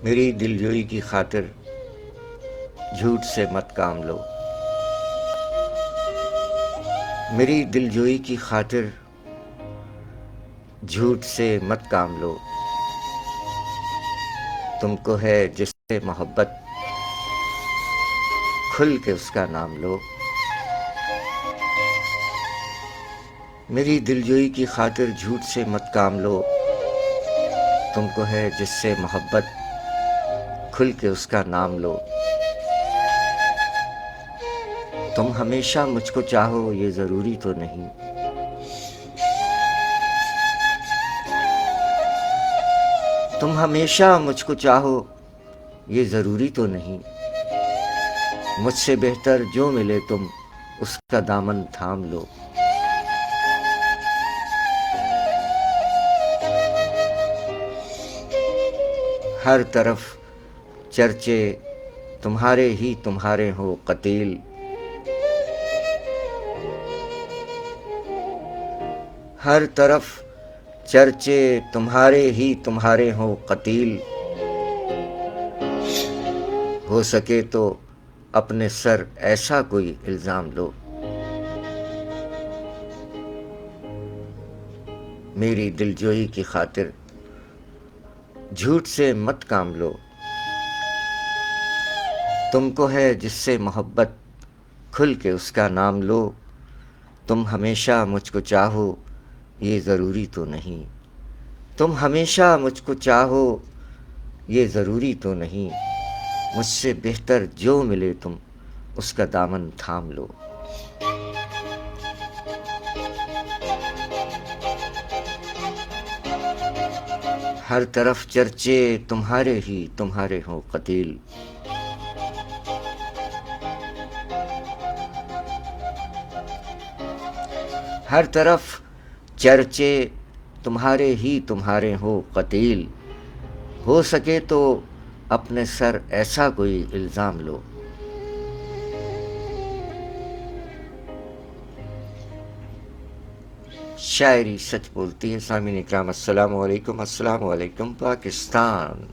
میری دلجوئی کی خاطر جھوٹ سے مت کام لو. میری دلجوئی کی خاطر جھوٹ سے مت کام لو. تم کو ہے جس سے محبت کھل کے اس کا نام لو. میری دلجوئی کی خاطر جھوٹ سے مت کام لو. تم کو ہے جس سے محبت کھل کے اس کا نام لو. تم ہمیشہ مجھ کو چاہو یہ ضروری تو نہیں. تم ہمیشہ مجھ کو چاہو یہ ضروری تو نہیں. مجھ سے بہتر جو ملے تم اس کا دامن تھام لو. ہر طرف چرچے تمہارے ہی تمہارے ہو قتیل. ہر طرف چرچے تمہارے ہی تمہارے ہو قتیل. ہو سکے تو اپنے سر ایسا کوئی الزام لو. میری دلجوئی کی خاطر جھوٹ سے مت کام لو. تم کو ہے جس سے محبت کھل کے اس کا نام لو. تم ہمیشہ مجھ کو چاہو یہ ضروری تو نہیں. تم ہمیشہ مجھ کو چاہو یہ ضروری تو نہیں. مجھ سے بہتر جو ملے تم اس کا دامن تھام لو. ہر طرف چرچے تمہارے ہی تمہارے ہوں قتیل. ہر طرف چرچے تمہارے ہی تمہارے ہو قتیل. ہو سکے تو اپنے سر ایسا کوئی الزام لو. شاعری سچ بولتی ہے. سامعین اکرام السلام علیکم. السلام علیکم پاکستان.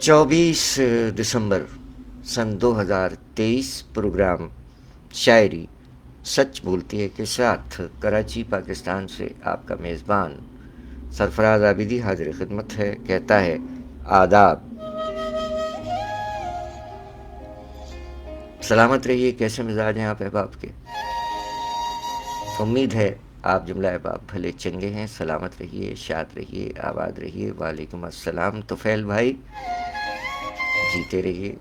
24 دسمبر سن 2023 پروگرام شاعری سچ بولتی ہے کے ساتھ کراچی پاکستان سے آپ کا میزبان سرفراز عابدی حاضر خدمت ہے. کہتا ہے آداب. سلامت رہیے. کیسے مزاج ہیں آپ احباب کے؟ امید ہے آپ جملہ احباب بھلے چنگے ہیں. سلامت رہیے، شاد رہیے، آباد رہیے. وعلیکم السلام طفیل بھائی. جیتے رہیے.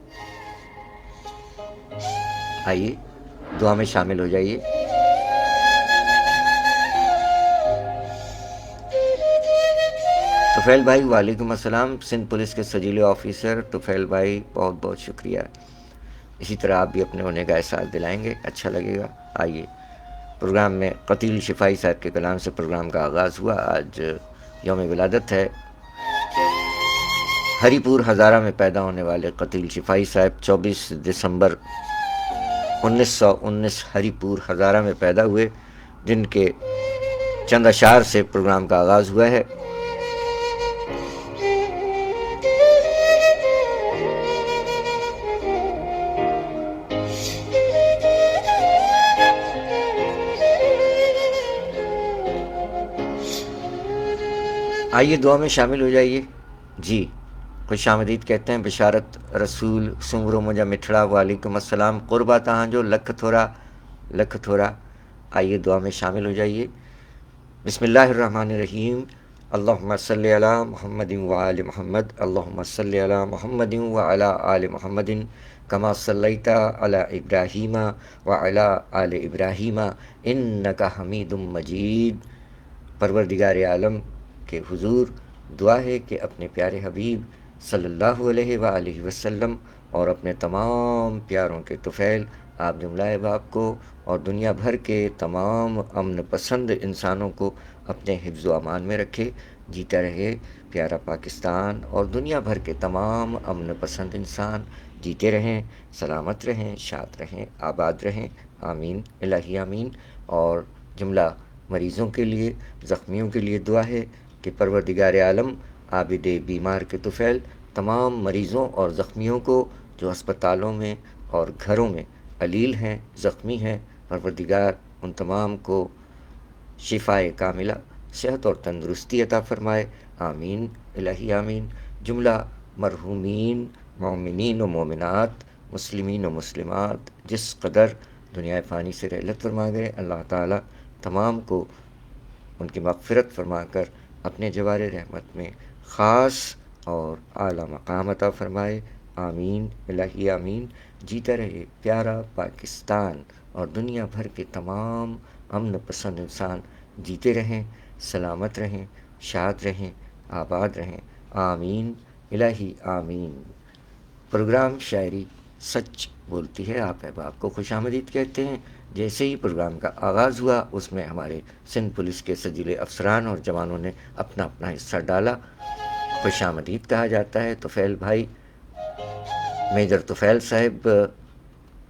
آئیے دعا میں شامل ہو جائیے. طفیل بھائی وعلیکم السلام. سندھ پولیس کے سجیلے آفیسر طفیل بھائی بہت بہت شکریہ. اسی طرح آپ بھی اپنے ہونے کا احساس دلائیں گے، اچھا لگے گا. آئیے پروگرام میں قتیل شفائی صاحب کے کلام سے پروگرام کا آغاز ہوا. آج یوم ولادت ہے. ہری پور ہزارہ میں پیدا ہونے والے قتیل شفائی صاحب 24 دسمبر 1919 ہری پور ہزارہ میں پیدا ہوئے، جن کے چند اشعار سے پروگرام کا آغاز ہوا ہے. آئیے دعا میں شامل ہو جائیے. جی خوش آمدید کہتے ہیں بشارت رسول سنگرو مجا مٹھڑا. وعلیکم السلام. قربا تہاں جو لکھ تھورا لکھ تھورا. آئیے دعا میں شامل ہو جائیے. بسم اللہ الرحمن الرحیم. اللہم صلی علی محمد وآل محمد. اللہم صلی علی محمد وعلی آل محمد کما صلیت علی ابراہیم وعلی آل ابراہیم انکا حمید مجید. پروردگار عالم کے حضور دعا ہے کہ اپنے پیارے حبیب صلی اللہ علیہ وآلہ وسلم اور اپنے تمام پیاروں کے طفیل آپ جملہ احباب کو اور دنیا بھر کے تمام امن پسند انسانوں کو اپنے حفظ و امان میں رکھے. جیتا رہے پیارا پاکستان اور دنیا بھر کے تمام امن پسند انسان جیتے رہیں، سلامت رہیں، شاد رہیں، آباد رہیں. آمین الہی آمین. اور جملہ مریضوں کے لیے، زخمیوں کے لیے دعا ہے کہ پروردگار عالم عابد بیمار کے طفیل، تمام مریضوں اور زخمیوں کو جو اسپتالوں میں اور گھروں میں علیل ہیں، زخمی ہیں، پروردگار ان تمام کو شفائے کاملہ، صحت اور تندرستی عطا فرمائے، آمین الہی آمین۔ جملہ مرحومین مومنین و مومنات، مسلمین و مسلمات جس قدر دنیا فانی سے رحلت فرما گئے، اللہ تعالیٰ تمام کو ان کی مغفرت فرما کر اپنے جوار رحمت میں خاص اور اعلیٰ مقام عطا فرمائے، آمین الہی آمین۔ جیتا رہے پیارا پاکستان اور دنیا بھر کے تمام امن پسند انسان جیتے رہیں، سلامت رہیں، شاد رہیں، آباد رہیں، آمین الہی آمین۔ پروگرام شاعری سچ بولتی ہے آپ احباب کو خوش آمدید کہتے ہیں۔ جیسے ہی پروگرام کا آغاز ہوا اس میں ہمارے سندھ پولیس کے سجیلے افسران اور جوانوں نے اپنا اپنا حصہ ڈالا، خوش آمدید کہا جاتا ہے۔ طفیل بھائی، میجر طفیل صاحب،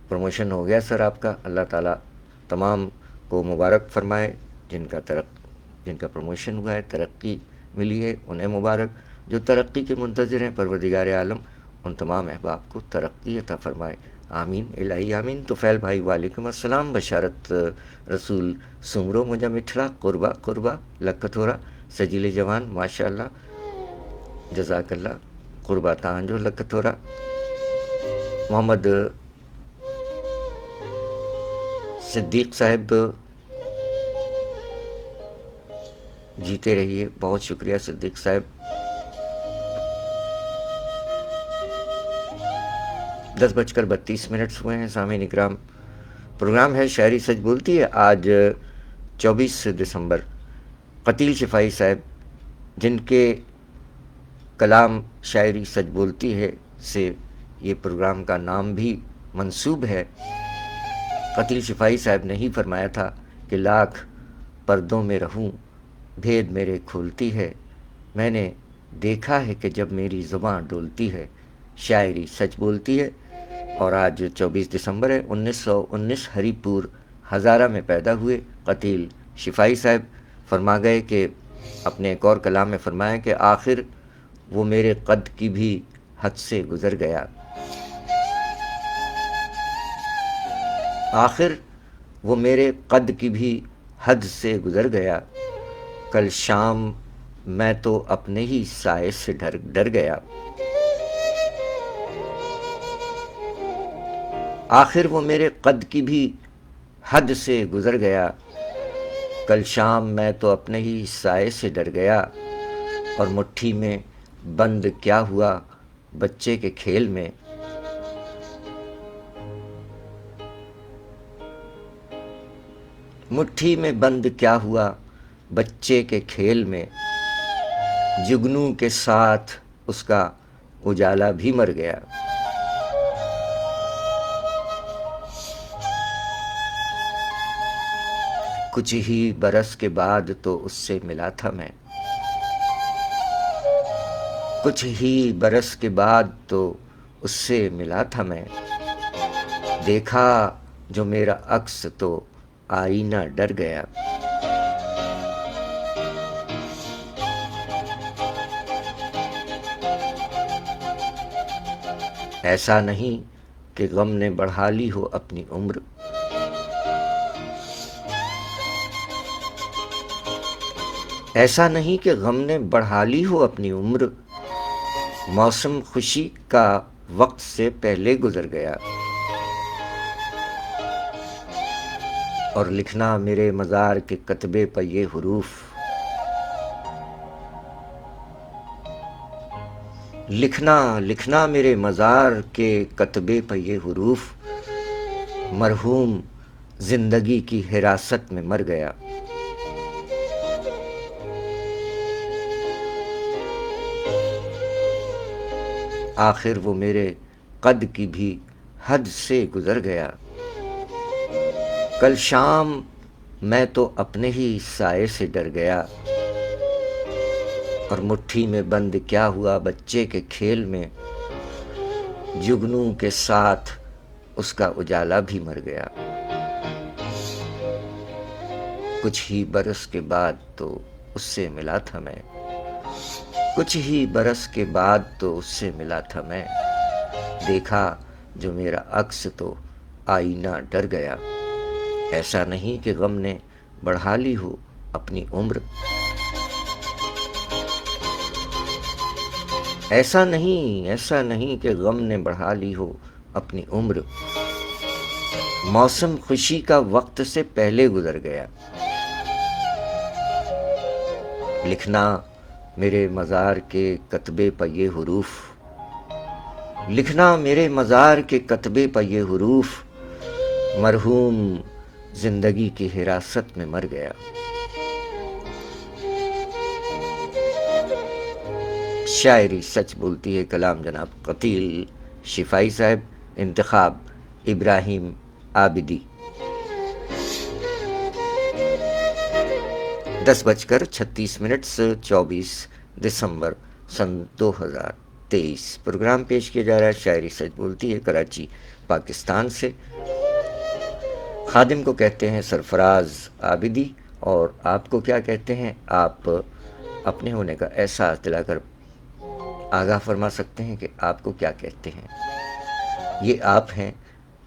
پروموشن ہو گیا سر آپ کا، اللہ تعالیٰ تمام کو مبارک فرمائے، جن کا پروموشن ہوا ہے، ترقی ملی ہے، انہیں مبارک۔ جو ترقی کے منتظر ہیں، پروردگار عالم ان تمام احباب کو ترقی عطا فرمائے، آمین الہی آمین۔ طفیل بھائی وعلیکم السلام، بشارت رسول سمرو مجھا مٹھڑا، قربا قربا لکھ تھورا، سجیلے جوان ماشاء اللہ، جزاک اللہ، قربا تانجو لکھ تھورا۔ محمد صدیق صاحب جیتے رہیے، بہت شکریہ صدیق صاحب۔ 10:32 ہوئے ہیں، سامعین اکرام، پروگرام ہے شاعری سچ بولتی ہے۔ آج 24 دسمبر، قتیل شفائی صاحب جن کے کلام شاعری سچ بولتی ہے سے یہ پروگرام کا نام بھی منسوب ہے۔ قتیل شفائی صاحب نے ہی فرمایا تھا کہ لاکھ پردوں میں رہوں بھید میرے کھولتی ہے، میں نے دیکھا ہے کہ جب میری زباں ڈولتی ہے شاعری سچ بولتی ہے۔ اور آج 24 دسمبر ہے، 1919 ہری پور ہزارہ میں پیدا ہوئے قتیل شفائی صاحب۔ فرما گئے کہ اپنے ایک اور کلام میں فرمایا کہ آخر وہ میرے قد کی بھی حد سے گزر گیا، آخر وہ میرے قد کی بھی حد سے گزر گیا، کل شام میں تو اپنے ہی سائے سے ڈر گیا، آخر وہ میرے قد کی بھی حد سے گزر گیا، کل شام میں تو اپنے ہی سائے سے ڈر گیا، اور مٹھی میں بند کیا ہوا بچے کے کھیل میں، مٹھی میں بند کیا ہوا بچے کے کھیل میں، جگنو کے ساتھ اس کا اجالا بھی مر گیا، کچھ ہی برس کے بعد تو اس سے ملا تھا میں، کچھ ہی برس کے بعد تو اس سے ملا تھا میں، دیکھا جو میرا عکس تو آئینہ ڈر گیا، ایسا نہیں کہ غم نے بڑھا لی ہو اپنی عمر، ایسا نہیں کہ غم نے بڑھا لی ہو اپنی عمر، موسم خوشی کا وقت سے پہلے گزر گیا، اور لکھنا میرے مزار کے کتبے پر یہ حروف، لکھنا میرے مزار کے کتبے پر یہ حروف، مرحوم زندگی کی حراست میں مر گیا، آخر وہ میرے قد کی بھی حد سے گزر گیا، کل شام میں تو اپنے ہی سائے سے ڈر گیا، اور مٹھی میں بند کیا ہوا بچے کے کھیل میں، جگنو کے ساتھ اس کا اجالا بھی مر گیا، کچھ ہی برس کے بعد تو اس سے ملا تھا میں، کچھ ہی برس کے بعد تو اس سے ملا تھا میں، دیکھا جو میرا عکس تو آئینہ ڈر گیا۔ ایسا نہیں کہ غم نے بڑھا لی ہو اپنی عمر، ایسا نہیں کہ غم نے بڑھا لی ہو اپنی عمر، موسم خوشی کا وقت سے پہلے گزر گیا۔ لکھنا میرے مزار کے کتبے پہ یہ حروف، لکھنا میرے مزار کے کتبے پہ یہ حروف، مرحوم زندگی کی حراست میں مر گیا۔ شاعری سچ بولتی ہے، کلام جناب قتیل شفائی صاحب، انتخاب ابراہیم عابدی۔ 10:36 24 دسمبر سن 2023 پروگرام پیش کیا جا رہا ہے شاعری سچ بولتی ہے، کراچی پاکستان سے۔ خادم کو کہتے ہیں سرفراز عابدی، اور آپ کو کیا کہتے ہیں؟ آپ اپنے ہونے کا احساس دلا کر آگاہ فرما سکتے ہیں کہ آپ کو کیا کہتے ہیں۔ یہ آپ ہیں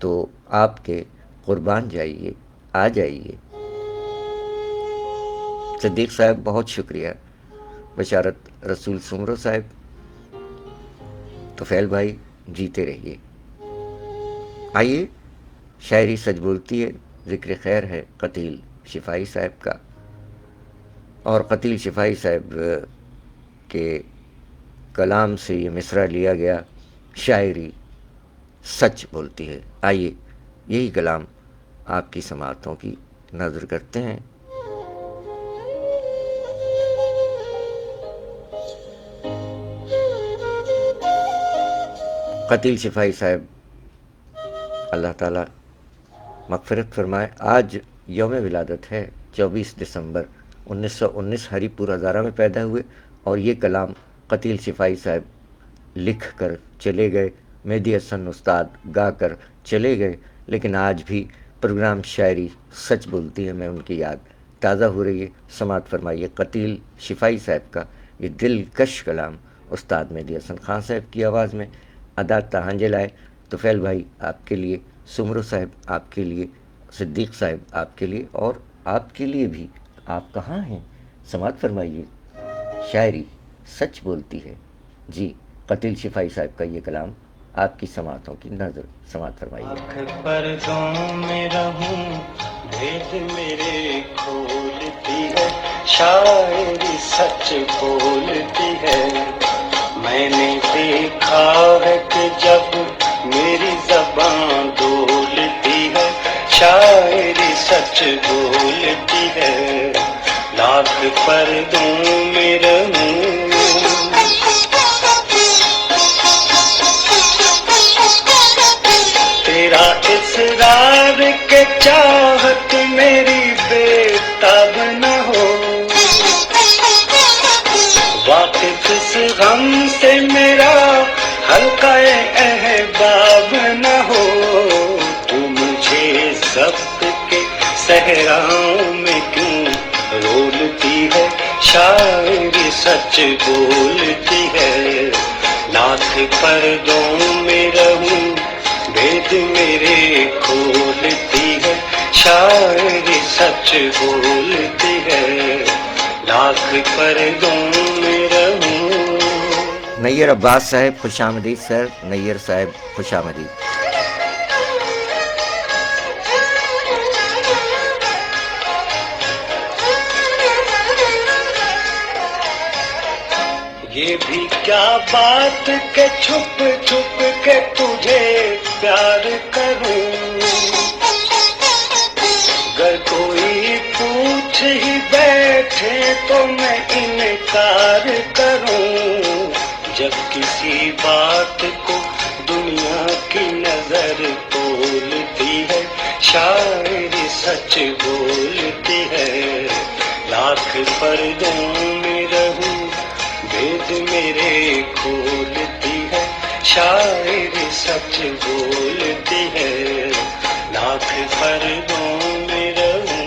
تو آپ کے قربان جائیے، آ جائیے۔ صدیق صاحب بہت شکریہ، بشارت رسول سمرو صاحب، طفیل بھائی جیتے رہیے۔ آئیے، شاعری سچ بولتی ہے، ذکر خیر ہے قتیل شفائی صاحب کا، اور قتیل شفائی صاحب کے کلام سے یہ مصرع لیا گیا، شاعری سچ بولتی ہے۔ آئیے یہی کلام آپ کی سماعتوں کی نظر کرتے ہیں۔ قتیل شفائی صاحب اللہ تعالیٰ مغفرت فرمائے۔ آج یوم ولادت ہے، 24 دسمبر 1919 ہری پور ہزارہ میں پیدا ہوئے، اور یہ کلام قتیل شفائی صاحب لکھ کر چلے گئے، مہدی حسن استاد گا کر چلے گئے، لیکن آج بھی پروگرام شاعری سچ بولتی ہے میں ان کی یاد تازہ ہو رہی ہے۔ سماعت فرمائیے قتیل شفائی صاحب کا یہ دلکش کلام استاد مہدی حسن خان صاحب کی آواز میں۔ ادا تہانجے لائے طفیل بھائی آپ کے لیے، سمرو صاحب آپ کے لیے، صدیق صاحب آپ کے لیے، اور آپ کے لیے بھی۔ آپ کہاں ہیں؟ سماعت فرمائیے، شاعری سچ بولتی ہے جی، قتیل شفائی صاحب کا یہ کلام آپ کی سماعتوں کی نظر سماعت فرمائیے۔ آنکھ پردوں میں رہوں بھید میرے کھولتی ہے، شاعری سچ بولتی ہے۔ میں نے دیکھا ہے کہ جب میری زبان دولتی ہے، شاعری سچ بولتی ہے۔ لاکھ پردوں میں رہوں تیرا اصرار کے چاہت میری بےتاب نہ ہو، واقف اس غم سے میرا حلقہ احباب نہ ہو۔ تو مجھے ضبط کے صحراؤں میں کیوں رولتی ہے، شاعری سچ بولتی ہے۔ لاکھ پردوں میں رہوں بھید میرے کھولتی ہے، شاعری سچ بولتی ہے۔ لاکھ پردوں میں رہوں۔ نیّر عباس صاحب خوش آمدید سر، نیّر صاحب خوش آمدید۔ یہ بھی کیا بات کہ چھپ چھپ کے تجھے پیار کروں، گر کوئی پوچھ ہی بیٹھے تو میں انکار کروں۔ جب کسی بات کو دنیا کی نظر تولتی ہے، شاعری سچ بولتی ہے۔ لاکھ پردوں میں رہوں بھید میرے کھولتی ہے، شاعری سچ بولتی ہے۔ لاکھ پردوں میں رہوں۔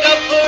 Gabro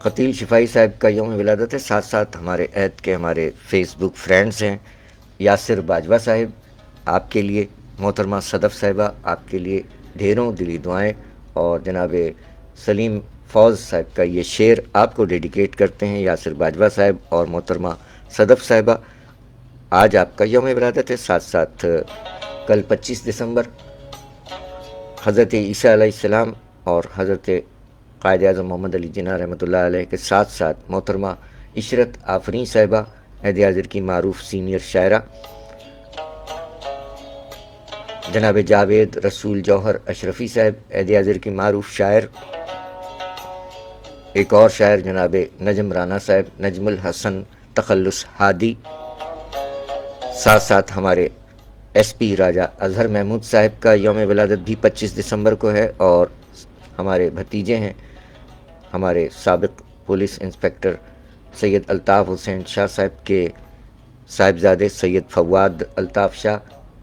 قتیل شفائی صاحب کا یوم ولادت ہے. ساتھ ساتھ ہمارے عہد کے ہمارے فیس بک فرینڈز ہیں یاسر باجوہ صاحب، آپ کے لیے محترمہ صدف صاحبہ، آپ کے لیے ڈھیروں دلی دعائیں، اور جناب سلیم فوز صاحب کا یہ شعر آپ کو ڈیڈیکیٹ کرتے ہیں یاسر باجوہ صاحب اور محترمہ صدف صاحبہ. آج آپ کا یوم ولادت ہے. ساتھ ساتھ کل 25 دسمبر حضرت عیسیٰ علیہ السلام اور حضرت قائد اعظم محمد علی جناح رحمۃ اللہ علیہ کے ساتھ ساتھ محترمہ عشرت آفرین صاحبہ عہد حاضر کی معروف سینئر شاعرہ، جناب جاوید رسول جوہر اشرفی صاحب عہد حاضر کی معروف شاعر، ایک اور شاعر جناب نجم رانا صاحب، نجم الحسن تخلص ہادی، ساتھ ساتھ ہمارے ایس پی راجہ اظہر محمود صاحب کا یوم ولادت بھی 25 دسمبر کو ہے، اور ہمارے بھتیجے ہیں ہمارے سابق پولیس انسپکٹر سید الطاف حسین شاہ صاحب کے صاحبزادے سید فواد الطاف شاہ،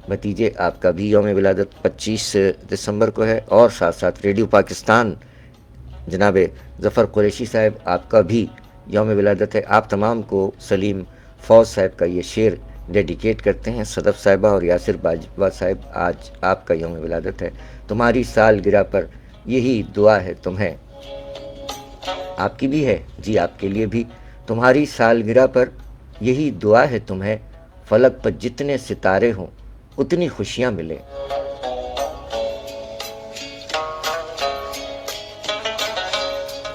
بھتیجے، آپ کا بھی یوم ولادت 25 دسمبر کو ہے. اور ساتھ ساتھ ریڈیو پاکستان جناب ظفر قریشی صاحب، آپ کا بھی یوم ولادت ہے. آپ تمام کو سلیم فوز صاحب کا یہ شعر ڈیڈیکیٹ کرتے ہیں. صدف صاحبہ اور یاسر باجوہ صاحب، آج آپ کا یوم ولادت ہے. تمہاری سالگرہ پر یہی دعا ہے تمہیں. آپ کی بھی ہے جی، آپ کے لیے بھی. تمہاری سالگرہ پر یہی دعا ہے تمہیں، فلک پر جتنے ستارے ہوں اتنی خوشیاں ملیں.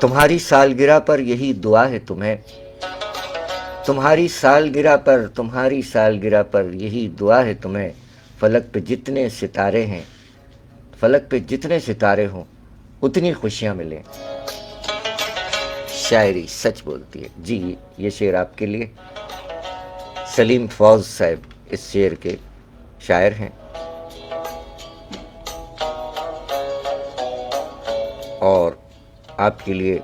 تمہاری سالگرہ پر یہی دعا ہے تمہیں، تمہاری سالگرہ پر یہی دعا ہے تمہیں، فلک پہ جتنے ستارے ہیں، فلک پہ جتنے ستارے ہوں اتنی خوشیاں ملیں. شاعری سچ بولتی ہے جی. یہ شعر آپ کے لیے. سلیم فوز صاحب اس شعر کے شاعر ہیں، اور آپ کے لیے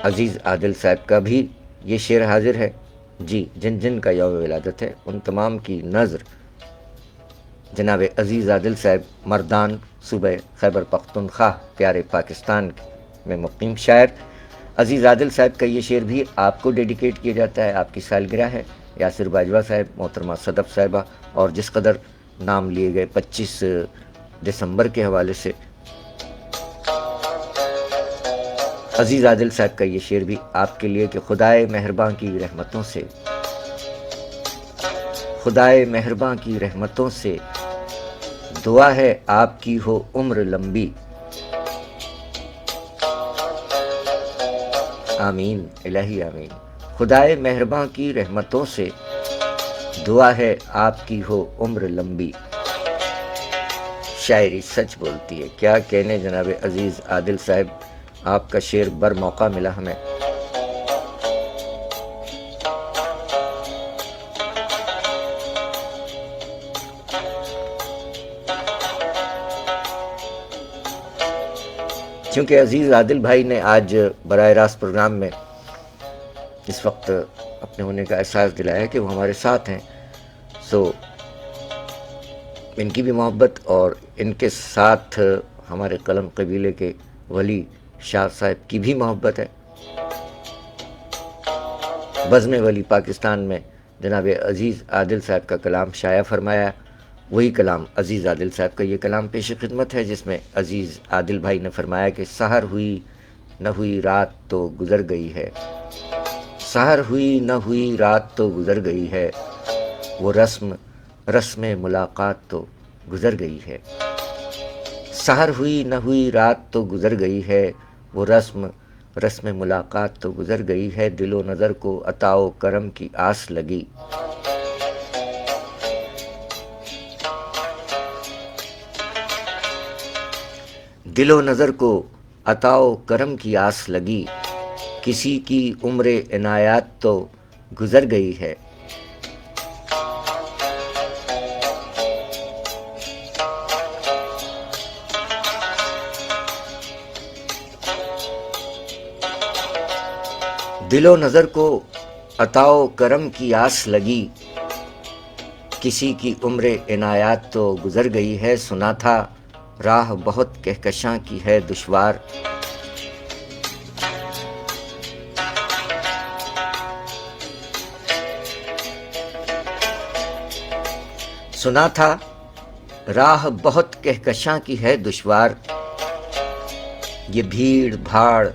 عزیز عادل صاحب کا بھی یہ شعر حاضر ہے جی. جن جن کا یوم ولادت ہے ان تمام کی نظر جناب عزیز عادل صاحب، مردان، صوبہ خیبر پختونخوا، پیارے پاکستان میں مقیم شاعر. عزیز عادل صاحب کا یہ شعر بھی آپ کو ڈیڈیکیٹ کیا جاتا ہے. آپ کی سالگرہ ہے. یاسر باجوہ صاحب، محترمہ صدف صاحبہ، اور جس قدر نام لیے گئے 25 دسمبر کے حوالے سے، عزیز عادل صاحب کا یہ شعر بھی آپ کے لیے کہ خدائے مہرباں کی رحمتوں سے، خدائے مہرباں کی رحمتوں سے دعا ہے آپ کی ہو عمر لمبی. آمین الہی آمین. خدائے مہرباں کی رحمتوں سے دعا ہے آپ کی ہو عمر لمبی. شاعری سچ بولتی ہے. کیا کہنے جناب عزیز عادل صاحب، آپ کا شعر بر موقع ملا ہمیں. چونکہ عزیز عادل بھائی نے آج براہ راست پروگرام میں اس وقت اپنے ہونے کا احساس دلایا کہ وہ ہمارے ساتھ ہیں، سو ان کی بھی محبت اور ان کے ساتھ ہمارے قلم قبیلے کے ولی شاہ صاحب کی بھی محبت ہے. بزم ولی پاکستان میں جناب عزیز عادل صاحب کا کلام شائع فرمایا، وہی کلام عزیز عادل صاحب کا یہ کلام پیش خدمت ہے، جس میں عزیز عادل بھائی نے فرمایا کہ سحر ہوئی نہ ہوئی رات تو گزر گئی ہے، سحر ہوئی نہ ہوئی رات تو گزر گئی ہے، وہ رسم ملاقات تو گزر گئی ہے. سحر ہوئی نہ ہوئی رات تو گزر گئی ہے، وہ رسم ملاقات تو گزر گئی ہے، دل و نظر کو عطا و کرم کی آس لگی. دل و نظر کو عطا و کرم کی آس لگی، کسی کی عمر عنایات تو گزر گئی ہے. دل و نظر کو عطا و کرم کی آس لگی، کسی کی عمر عنایات تو گزر گئی ہے. سنا تھا راہ بہت کہکشاں کی ہے دشوار، سنا تھا راہ بہت کہکشاں کی ہے دشوار، یہ بھیڑ بھاڑ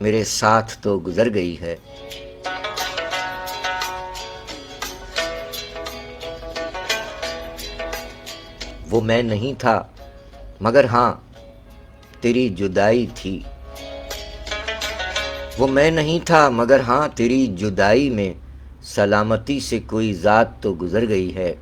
میرے ساتھ تو گزر گئی ہے۔ وہ میں نہیں تھا مگر ہاں تیری جدائی تھی، وہ میں نہیں تھا مگر ہاں تیری جدائی میں سلامتی سے کوئی ذات تو گزر گئی ہے۔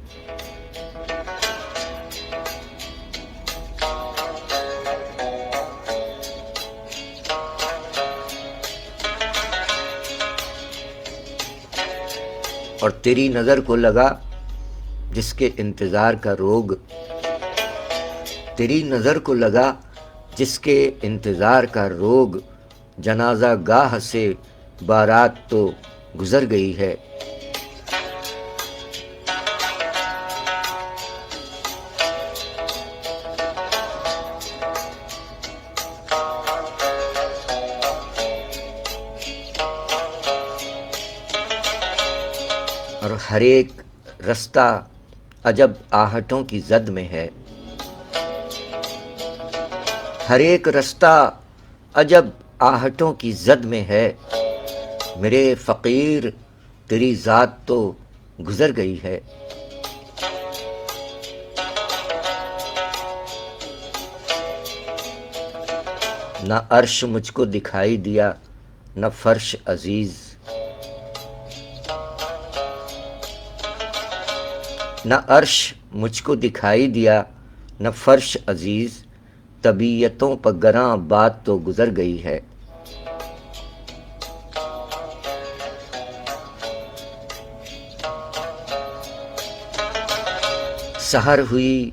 اور تیری نظر کو لگا جس کے انتظار کا روگ، تیری نظر کو لگا جس کے انتظار کا روگ، جنازہ گاہ سے بارات تو گزر گئی ہے۔ اور ہر ایک رستہ عجب آہٹوں کی زد میں ہے، ہر ایک رستہ عجب آہٹوں کی زد میں ہے، میرے فقیر تیری ذات تو گزر گئی ہے۔ نہ عرش مجھ کو دکھائی دیا نہ فرش عزیز، نہ عرش مجھ کو دکھائی دیا نہ فرش عزیز، طبیعتوں پر گراں بات تو گزر گئی ہے۔ سحر ہوئی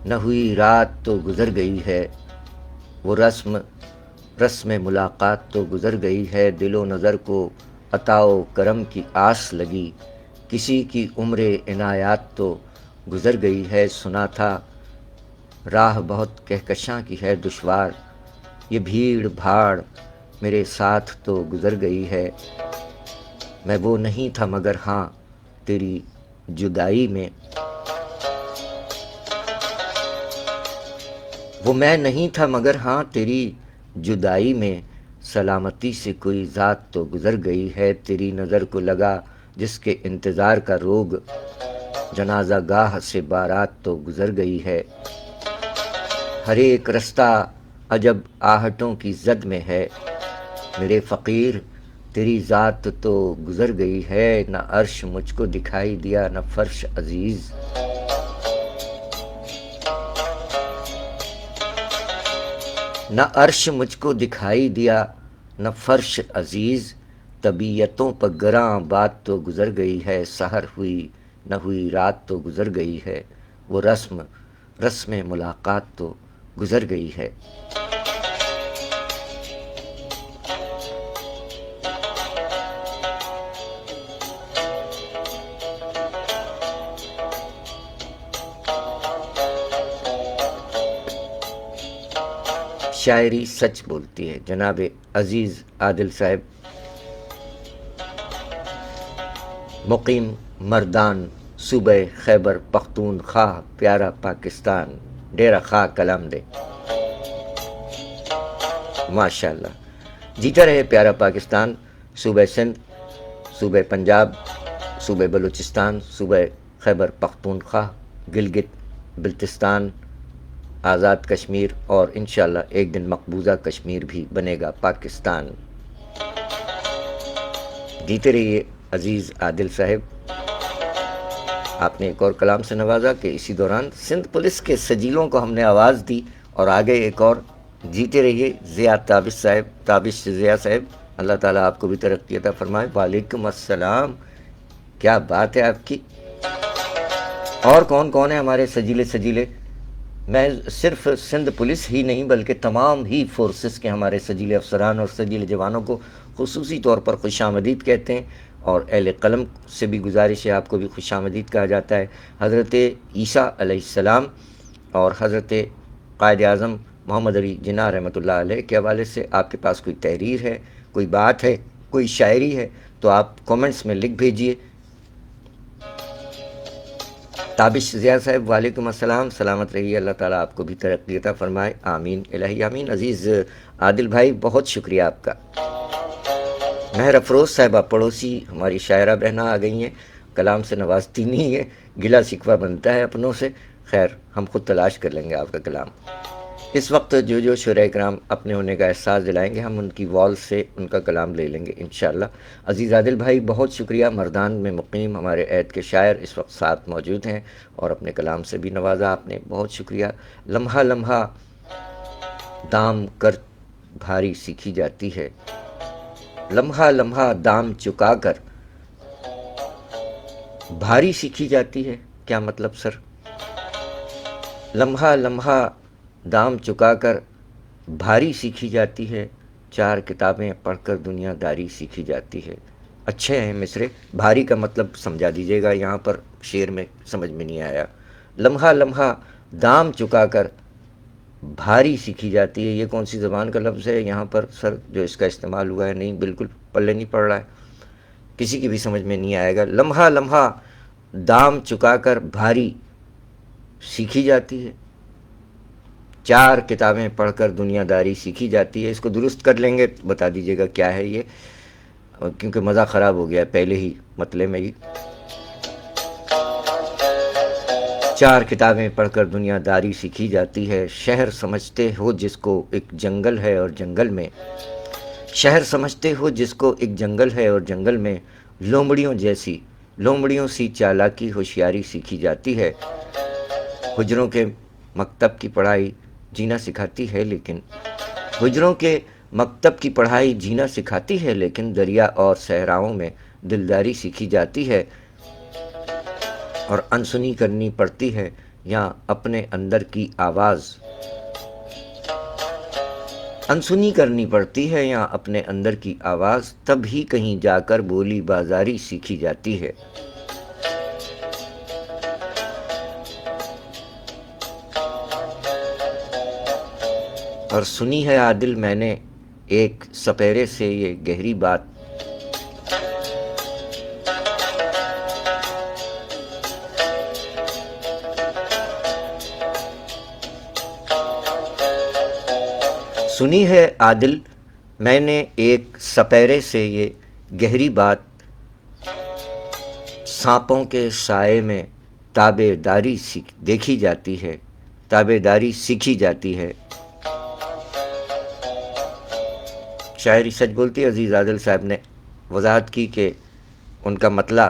نہ ہوئی رات تو گزر گئی ہے، وہ رسم ملاقات تو گزر گئی ہے، دل و نظر کو عطا و کرم کی آس لگی، کسی کی عمر عنایات تو گزر گئی ہے۔ سنا تھا راہ بہت کہکشاں کی ہے دشوار، یہ بھیڑ بھاڑ میرے ساتھ تو گزر گئی ہے، میں وہ نہیں تھا مگر ہاں تیری جدائی میں، وہ میں نہیں تھا مگر ہاں تیری جدائی میں، سلامتی سے کوئی ذات تو گزر گئی ہے، تیری نظر کو لگا جس کے انتظار کا روگ، جنازہ گاہ سے بارات تو گزر گئی ہے۔ ہر ایک رستہ عجب آہٹوں کی زد میں ہے، میرے فقیر تیری ذات تو گزر گئی ہے، نہ عرش مجھ کو دکھائی دیا نہ فرش عزیز، نہ عرش مجھ کو دکھائی دیا نہ فرش عزیز، طبیعتوں پر گراں بات تو گزر گئی ہے، سحر ہوئی نہ ہوئی رات تو گزر گئی ہے، وہ رسم ملاقات تو گزر گئی ہے۔ شاعری سچ بولتی ہے، جناب عزیز عادل صاحب، مقیم مردان، صوبہ خیبر پختونخوا، پیارا پاکستان، ڈیرہ خواہ کلام دے۔ ماشاءاللہ، جیتا رہے پیارا پاکستان، صوبہ سندھ، صوبہ پنجاب، صوبہ بلوچستان، صوبہ خیبر پختونخوا، گلگت بلتستان، آزاد کشمیر، اور انشاءاللہ ایک دن مقبوضہ کشمیر بھی بنے گا پاکستان۔ جیتے رہیے عزیز عادل صاحب، آپ نے ایک اور کلام سے نوازا کہ اسی دوران سندھ پولیس کے سجیلوں کو ہم نے آواز دی، اور آگے ایک اور جیتے رہیے ضیاء تابش صاحب، تابش ضیاء صاحب، اللہ تعالیٰ آپ کو بھی ترقی عطا فرمائے۔ وعلیکم السلام، کیا بات ہے آپ کی۔ اور کون کون ہے ہمارے سجیلے؟ میں صرف سندھ پولیس ہی نہیں بلکہ تمام ہی فورسز کے ہمارے سجیلے افسران اور سجیلے جوانوں کو خصوصی طور پر خوش آمدید کہتے ہیں، اور اہل قلم سے بھی گزارش ہے، آپ کو بھی خوش آمدید کہا جاتا ہے۔ حضرت عیسیٰ علیہ السلام اور حضرت قائد اعظم محمد علی جناح رحمۃ اللہ علیہ کے حوالے سے آپ کے پاس کوئی تحریر ہے، کوئی بات ہے، کوئی شاعری ہے، تو آپ کومنٹس میں لکھ بھیجئے تابش ضیاء صاحب وعلیکم السلام، سلامت رہیے، اللہ تعالیٰ آپ کو بھی ترقی عطا فرمائے، آمین الہی آمین۔ عزیز عادل بھائی بہت شکریہ آپ کا۔ مہر افروز صاحبہ پڑوسی ہماری شاعرہ بہنہ آ گئی ہیں، کلام سے نوازتی نہیں ہے، گلا شکوہ بنتا ہے اپنوں سے، خیر ہم خود تلاش کر لیں گے آپ کا کلام۔ اس وقت جو شعراء کرام اپنے ہونے کا احساس دلائیں گے، ہم ان کی وال سے ان کا کلام لے لیں گے انشاءاللہ۔ عزیز عادل بھائی بہت شکریہ، مردان میں مقیم ہمارے عید کے شاعر اس وقت ساتھ موجود ہیں اور اپنے کلام سے بھی نوازا آپ نے، بہت شکریہ۔ لمحہ لمحہ دام کر بھاری سیکھی جاتی ہے، لمحہ لمحہ دام چکا کر بھاری سیکھی جاتی ہے، کیا مطلب سر؟ لمحہ لمحہ دام چکا کر بھاری سیکھی جاتی ہے، 4 کتابیں پڑھ کر دنیا داری سیکھی جاتی ہے۔ اچھے ہیں مصرے، بھاری کا مطلب سمجھا دیجیے گا، یہاں پر شعر میں سمجھ میں نہیں آیا۔ لمحہ لمحہ دام چکا کر بھاری سیکھی جاتی ہے، یہ کون سی زبان کا لفظ ہے یہاں پر سر جو اس کا استعمال ہوا ہے؟ نہیں، بالکل پلے نہیں پڑ رہا ہے، کسی کی بھی سمجھ میں نہیں آئے گا۔ لمحہ لمحہ دام چکا کر بھاری سیکھی جاتی ہے، 4 کتابیں پڑھ کر دنیا داری سیکھی جاتی ہے۔ اس کو درست کر لیں گے، بتا دیجیے گا کیا ہے یہ، کیونکہ مزہ خراب ہو گیا پہلے ہی مطلب میں ہی۔ 4 کتابیں پڑھ کر دنیا داری سیکھی جاتی ہے، شہر سمجھتے ہو جس کو ایک جنگل ہے اور جنگل میں، شہر سمجھتے ہو جس کو ایک جنگل ہے اور جنگل میں لومڑیوں سی چالاکی ہوشیاری سیکھی جاتی ہے۔ حجروں کے مکتب کی پڑھائی جینا سکھاتی ہے، لیکن حجروں کے مکتب کی پڑھائی جینا سکھاتی ہے، لیکن دریا اور صحراؤں میں دلداری سیکھی جاتی ہے، اور انسنی کرنی پڑتی ہے یا اپنے اندر کی آواز، انسنی کرنی پڑتی ہے یا اپنے اندر کی آواز، تب ہی کہیں جا کر بولی بازاری سیکھی جاتی ہے۔ اور سنی ہے عادل میں نے ایک سپیرے سے یہ گہری بات، سنی ہے عادل میں نے ایک سپیرے سے یہ گہری بات، سانپوں کے سائے میں تابع داری دیکھی جاتی ہے، تابع داری سیکھی جاتی ہے۔ شاعری سچ بولتی ہے، عزیز عادل صاحب نے وضاحت کی کہ ان کا مطلع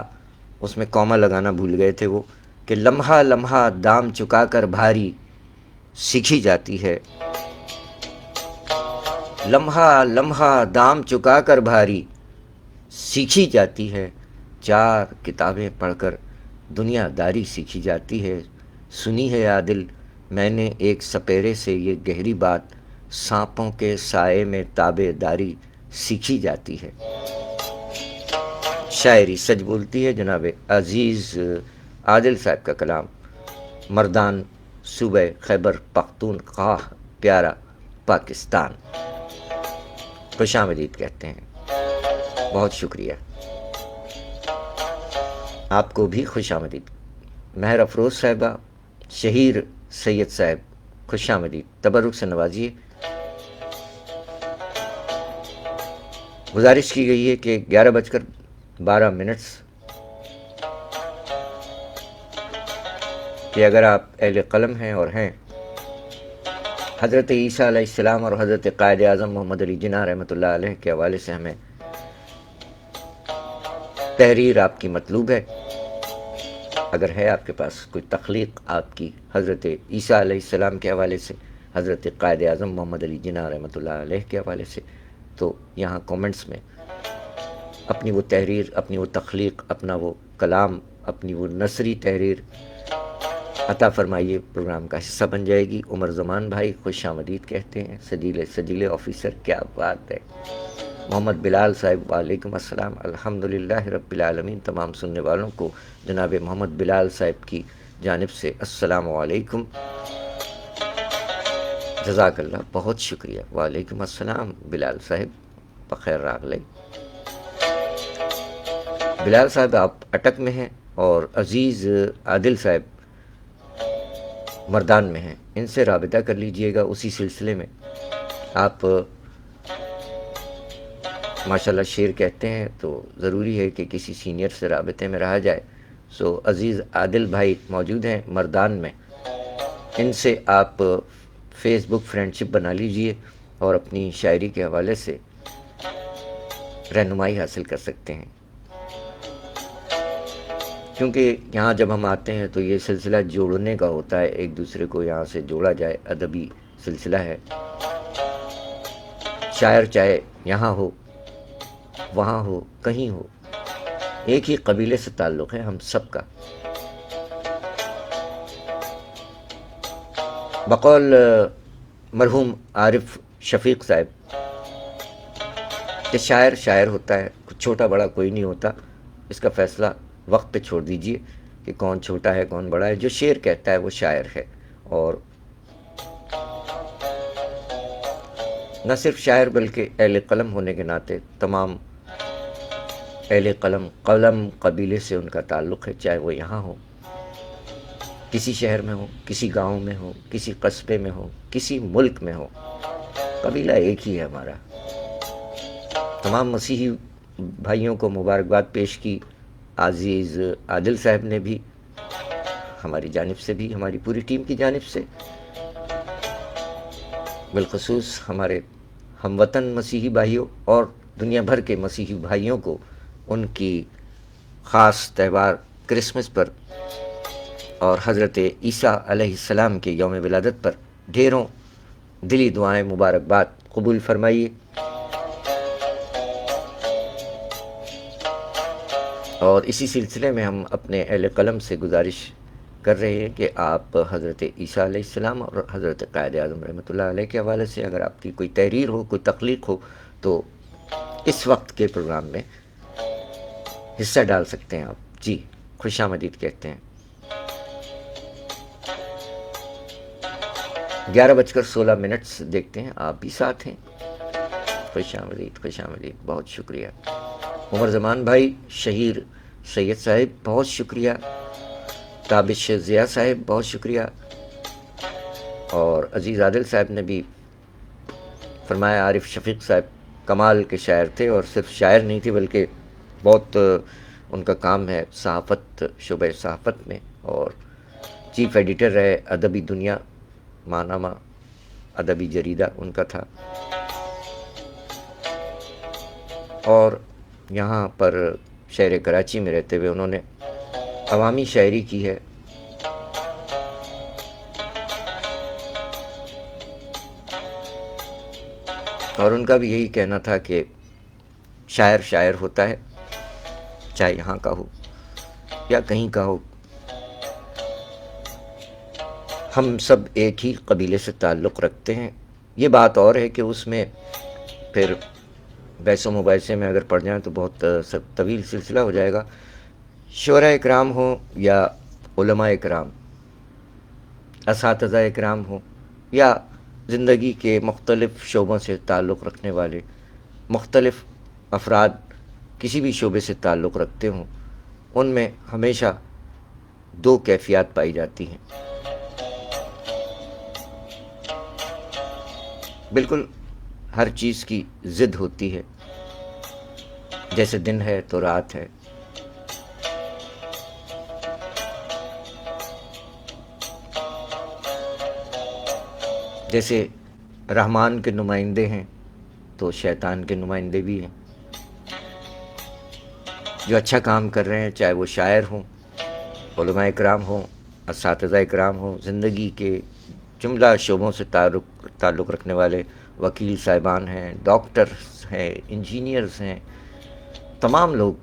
اس میں کوما لگانا بھول گئے تھے وہ، کہ لمحہ لمحہ دام چکا کر بھاری سیکھی جاتی ہے، لمحہ لمحہ دام چکا کر بھاری سیکھی جاتی ہے، 4 کتابیں پڑھ کر دنیا داری سیکھی جاتی ہے۔ سنی ہے عادل میں نے ایک سپیرے سے یہ گہری بات، سانپوں کے سائے میں تابع داری سیکھی جاتی ہے۔ شاعری سچ بولتی ہے، جناب عزیز عادل صاحب کا کلام، مردان، صوبہ خیبر پختونخوا، پیارا پاکستان، خوش آمدید کہتے ہیں، بہت شکریہ، آپ کو بھی خوش آمدید۔ مہر افروز صاحبہ، شہیر سید صاحب، خوش آمدید، تبرک سے نوازیے۔ گزارش کی گئی ہے کہ 11:12 کہ اگر آپ اہل قلم ہیں اور ہیں، حضرت عیسیٰ علیہ السلام اور حضرت قائد اعظم محمد علی جناح رحمۃ اللہ علیہ کے حوالے سے ہمیں تحریر آپ کی مطلوب ہے، اگر ہے آپ کے پاس کوئی تخلیق آپ کی حضرت عیسیٰ علیہ السلام کے حوالے سے، حضرت قائد اعظم محمد علی جناح رحمۃ اللہ علیہ کے حوالے سے، تو یہاں کومنٹس میں اپنی وہ تحریر، اپنی وہ تخلیق، اپنا وہ کلام، اپنی وہ نثری تحریر عطا فرمائیے، پروگرام کا حصہ بن جائے گی۔ عمر زمان بھائی خوش آمدید کہتے ہیں، سجیلے آفیسر، کیا بات ہے۔ محمد بلال صاحب وعلیکم السلام، الحمدللہ رب العالمین۔ تمام سننے والوں کو جناب محمد بلال صاحب کی جانب سے السلام علیکم، جزاک اللہ، بہت شکریہ۔ وعلیکم السلام بلال صاحب، بخیر راغلے۔ بلال صاحب آپ اٹک میں ہیں، اور عزیز عادل صاحب مردان میں ہیں، ان سے رابطہ کر لیجئے گا۔ اسی سلسلے میں آپ ماشاءاللہ شعر کہتے ہیں تو ضروری ہے کہ کسی سینئر سے رابطے میں رہا جائے۔ سو عزیز عادل بھائی موجود ہیں مردان میں، ان سے آپ فیس بک فرینڈ شپ بنا لیجئے اور اپنی شاعری کے حوالے سے رہنمائی حاصل کر سکتے ہیں، کیونکہ یہاں جب ہم آتے ہیں تو یہ سلسلہ جوڑنے کا ہوتا ہے، ایک دوسرے کو یہاں سے جوڑا جائے، ادبی سلسلہ ہے۔ شاعر چاہے یہاں ہو، وہاں ہو، کہیں ہو، ایک ہی قبیلے سے تعلق ہے ہم سب کا۔ بقول مرحوم عارف شفیق صاحب کہ شاعر شاعر ہوتا ہے، چھوٹا بڑا کوئی نہیں ہوتا، اس کا فیصلہ وقت پہ چھوڑ دیجئے کہ کون چھوٹا ہے کون بڑا ہے۔ جو شعر کہتا ہے وہ شاعر ہے، اور نہ صرف شاعر بلکہ اہل قلم ہونے کے ناطے تمام اہل قلم قبیلے سے ان کا تعلق ہے، چاہے وہ یہاں ہو، کسی شہر میں ہو، کسی گاؤں میں ہو، کسی قصبے میں ہو، کسی ملک میں ہو، قبیلہ ایک ہی ہے ہمارا۔ تمام مسیحی بھائیوں کو مبارکباد پیش کی عزیز عادل صاحب نے بھی، ہماری جانب سے بھی، ہماری پوری ٹیم کی جانب سے، بالخصوص ہمارے ہم وطن مسیحی بھائیوں اور دنیا بھر کے مسیحی بھائیوں کو ان کی خاص تہوار کرسمس پر اور حضرت عیسیٰ علیہ السلام کے یوم ولادت پر ڈھیروں دلی دعائیں مبارکباد قبول فرمائیے۔ اور اسی سلسلے میں ہم اپنے اہل قلم سے گزارش کر رہے ہیں کہ آپ حضرت عیسیٰ علیہ السلام اور حضرت قائد اعظم رحمۃ اللہ علیہ کے حوالے سے اگر آپ کی کوئی تحریر ہو، کوئی تخلیق ہو، تو اس وقت کے پروگرام میں حصہ ڈال سکتے ہیں آپ۔ جی، خوش آمدید کہتے ہیں۔ 11:16 دیکھتے ہیں، آپ بھی ساتھ ہیں۔ خوش آمدید، خوش آمدید، بہت شکریہ۔ عمر زمان بھائی، شہیر سید صاحب بہت شکریہ، تابش ضیاء صاحب بہت شکریہ، اور عزیز عادل صاحب نے بھی فرمایا عارف شفیق صاحب کمال کے شاعر تھے، اور صرف شاعر نہیں تھے بلکہ بہت ان کا کام ہے صحافت، شعبہ صحافت میں، اور چیف ایڈیٹر رہے ادبی دنیا، ماہنامہ ادبی جریدہ ان کا تھا، اور یہاں پر شہر کراچی میں رہتے ہوئے انہوں نے عوامی شاعری کی ہے۔ اور ان کا بھی یہی کہنا تھا کہ شاعر شاعر ہوتا ہے، چاہے یہاں کا ہو یا کہیں کا ہو، ہم سب ایک ہی قبیلے سے تعلق رکھتے ہیں۔ یہ بات اور ہے کہ اس میں پھر بحث و مباحثے میں اگر پڑھ جائیں تو بہت طویل سلسلہ ہو جائے گا۔ شعراء اکرام ہوں یا علماء اکرام، اساتذہ اکرام ہوں، یا زندگی کے مختلف شعبوں سے تعلق رکھنے والے مختلف افراد کسی بھی شعبے سے تعلق رکھتے ہوں، ان میں ہمیشہ دو کیفیات پائی جاتی ہیں۔ بالکل ہر چیز کی ضد ہوتی ہے، جیسے دن ہے تو رات ہے، جیسے رحمان کے نمائندے ہیں تو شیطان کے نمائندے بھی ہیں۔ جو اچھا کام کر رہے ہیں، چاہے وہ شاعر ہوں، علماء اکرام ہوں، اساتذہ اکرام ہوں، زندگی کے جملہ شعبوں سے تعلق رکھنے والے وکیل صاحبان ہیں، ڈاکٹرز ہیں، انجینئرز ہیں، تمام لوگ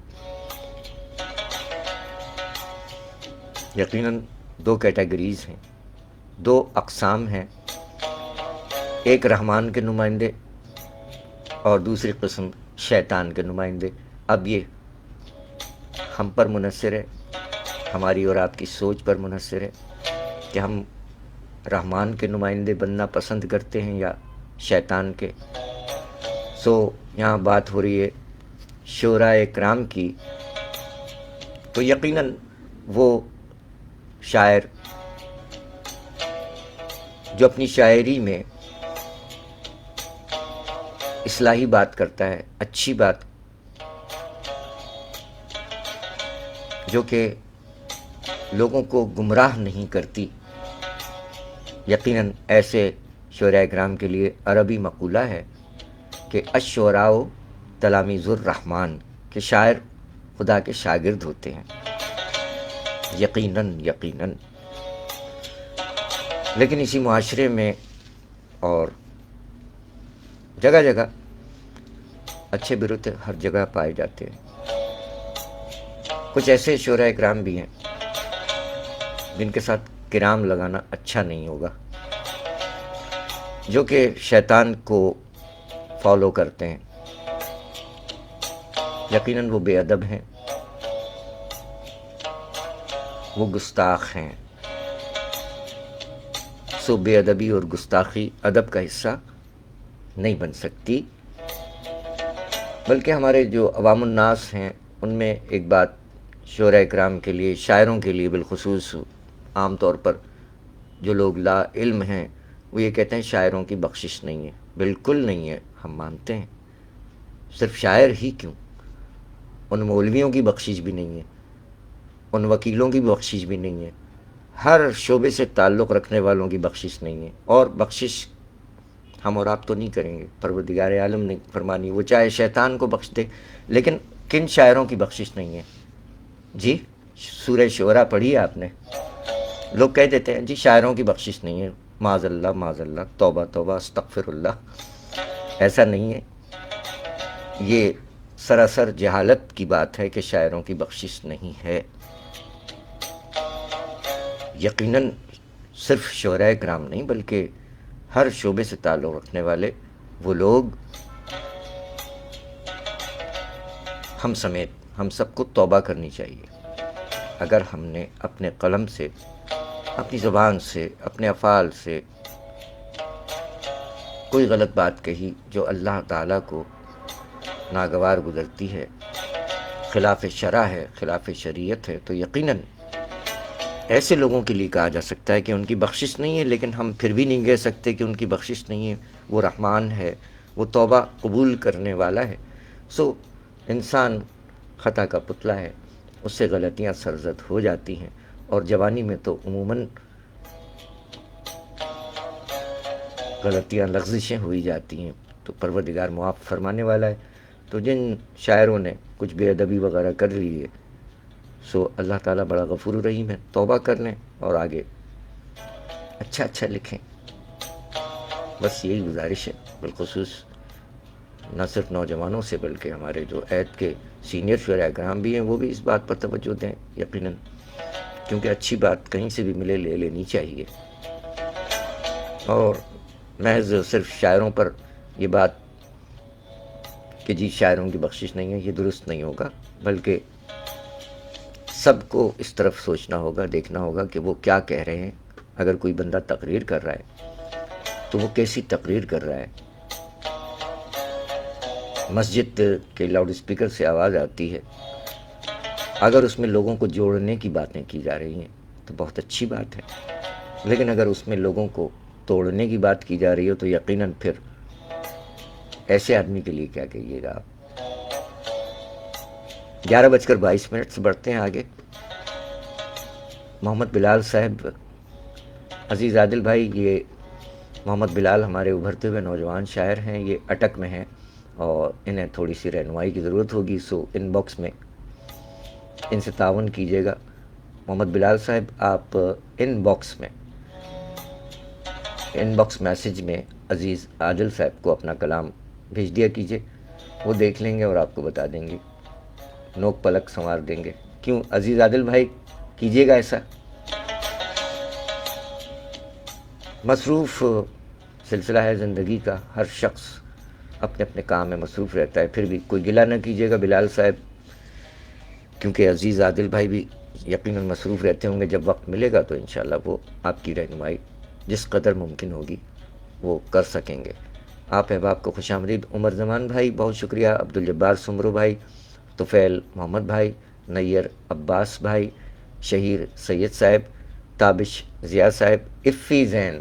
یقیناً دو کیٹیگریز ہیں، دو اقسام ہیں، ایک رحمان کے نمائندے اور دوسری قسم شیطان کے نمائندے۔ اب یہ ہم پر منحصر ہے، ہماری اور آپ کی سوچ پر منحصر ہے کہ ہم رحمان کے نمائندے بننا پسند کرتے ہیں یا شیطان کے۔ سو یہاں بات ہو رہی ہے شعراء اکرام کی، تو یقیناً وہ شاعر جو اپنی شاعری میں اصلاحی بات کرتا ہے، اچھی بات، جو کہ لوگوں کو گمراہ نہیں کرتی، یقیناً ایسے شعراء کرام کے لیے عربی مقولہ ہے کہ الشعراء تلاميذ الرحمن، کہ شاعر خدا کے شاگرد ہوتے ہیں. یقیناً. لیکن اسی معاشرے میں اور جگہ جگہ اچھے برے ہر جگہ پائے جاتے ہیں. کچھ ایسے شعراء کرام بھی ہیں جن کے ساتھ کرام لگانا اچھا نہیں ہوگا، جو کہ شیطان کو فالو کرتے ہیں. یقیناً وہ بے ادب ہیں، وہ گستاخ ہیں. سو بے ادبی اور گستاخی ادب کا حصہ نہیں بن سکتی، بلکہ ہمارے جو عوام الناس ہیں ان میں ایک بات شعراء کرام کے لیے، شاعروں کے لیے بالخصوص، عام طور پر جو لوگ لا علم ہیں وہ یہ کہتے ہیں شاعروں کی بخشش نہیں ہے. بالکل نہیں ہے، ہم مانتے ہیں. صرف شاعر ہی کیوں، ان مولویوں کی بخشش بھی نہیں ہے، ان وکیلوں کی بخشش بھی نہیں ہے، ہر شعبے سے تعلق رکھنے والوں کی بخشش نہیں ہے. اور بخشش ہم اور آپ تو نہیں کریں گے، پروردگار عالم نے فرمانی، وہ چاہے شیطان کو بخش دے. لیکن کن شاعروں کی بخشش نہیں ہے؟ جی سورہ شعراء پڑھی ہے آپ نے؟ لوگ کہہ دیتے ہیں جی شاعروں کی بخشش نہیں ہے، معاذ اللہ، توبہ استغفر اللہ. ایسا نہیں ہے، یہ سراسر جہالت کی بات ہے کہ شاعروں کی بخشش نہیں ہے. یقیناً صرف شعراء کرام نہیں بلکہ ہر شعبے سے تعلق رکھنے والے وہ لوگ، ہم سمیت ہم سب کو توبہ کرنی چاہیے. اگر ہم نے اپنے قلم سے، اپنی زبان سے، اپنے افعال سے کوئی غلط بات کہی جو اللہ تعالیٰ کو ناگوار گزرتی ہے، خلاف شرع ہے، خلاف شریعت ہے، تو یقیناً ایسے لوگوں کے لیے کہا جا سکتا ہے کہ ان کی بخشش نہیں ہے. لیکن ہم پھر بھی نہیں کہہ سکتے کہ ان کی بخشش نہیں ہے. وہ رحمان ہے، وہ توبہ قبول کرنے والا ہے. سو انسان خطا کا پتلا ہے، اس سے غلطیاں سرزد ہو جاتی ہیں، اور جوانی میں تو عموماً غلطیاں لغزشیں ہوئی جاتی ہیں. تو پروردگار معاف فرمانے والا ہے. تو جن شاعروں نے کچھ بے ادبی وغیرہ کر لی ہے، سو اللہ تعالیٰ بڑا غفور رحیم ہے، توبہ کر لیں اور آگے اچھا لکھیں. بس یہی گزارش ہے، بالخصوص نہ صرف نوجوانوں سے بلکہ ہمارے جو عہد کے سینئر شعراء کرام بھی ہیں وہ بھی اس بات پر توجہ دیں. یقیناً کیونکہ اچھی بات کہیں سے بھی ملے لے لینی چاہیے. اور محض صرف شاعروں پر یہ بات کہ جی شاعروں کی بخشش نہیں ہے، یہ درست نہیں ہوگا، بلکہ سب کو اس طرف سوچنا ہوگا، دیکھنا ہوگا کہ وہ کیا کہہ رہے ہیں. اگر کوئی بندہ تقریر کر رہا ہے تو وہ کیسی تقریر کر رہا ہے. مسجد کے لاؤڈ اسپیکر سے آواز آتی ہے، اگر اس میں لوگوں کو جوڑنے کی باتیں کی جا رہی ہیں تو بہت اچھی بات ہے. لیکن اگر اس میں لوگوں کو توڑنے کی بات کی جا رہی ہو تو یقیناً پھر ایسے آدمی کے لیے کیا کہیے گا آپ. 11:22 سے بڑھتے ہیں آگے. محمد بلال صاحب، عزیز عادل بھائی، یہ محمد بلال ہمارے ابھرتے ہوئے نوجوان شاعر ہیں، یہ اٹک میں ہیں اور انہیں تھوڑی سی رہنمائی کی ضرورت ہوگی. سو ان باکس میں ان سے تعاون کیجیے گا. محمد بلال صاحب آپ ان باکس میسج میں عزیز عادل صاحب کو اپنا کلام بھیج دیا کیجیے، وہ دیکھ لیں گے اور آپ کو بتا دیں گے، نوک پلک سنوار دیں گے. کیوں عزیز عادل بھائی کیجیے گا ایسا. مصروف سلسلہ ہے زندگی کا، ہر شخص اپنے اپنے کام میں مصروف رہتا ہے. پھر بھی کوئی گلہ نہ کیجیے گا بلال صاحب، کیونکہ عزیز عادل بھائی بھی یقیناً مصروف رہتے ہوں گے. جب وقت ملے گا تو انشاءاللہ وہ آپ کی رہنمائی جس قدر ممکن ہوگی وہ کر سکیں گے. آپ احباب کو خوش آمدید. عمر زمان بھائی بہت شکریہ، عبدالجبار سمرو بھائی، طفیل محمد بھائی، نیر عباس بھائی، شہیر سید صاحب، تابش ضیاء صاحب، افی زین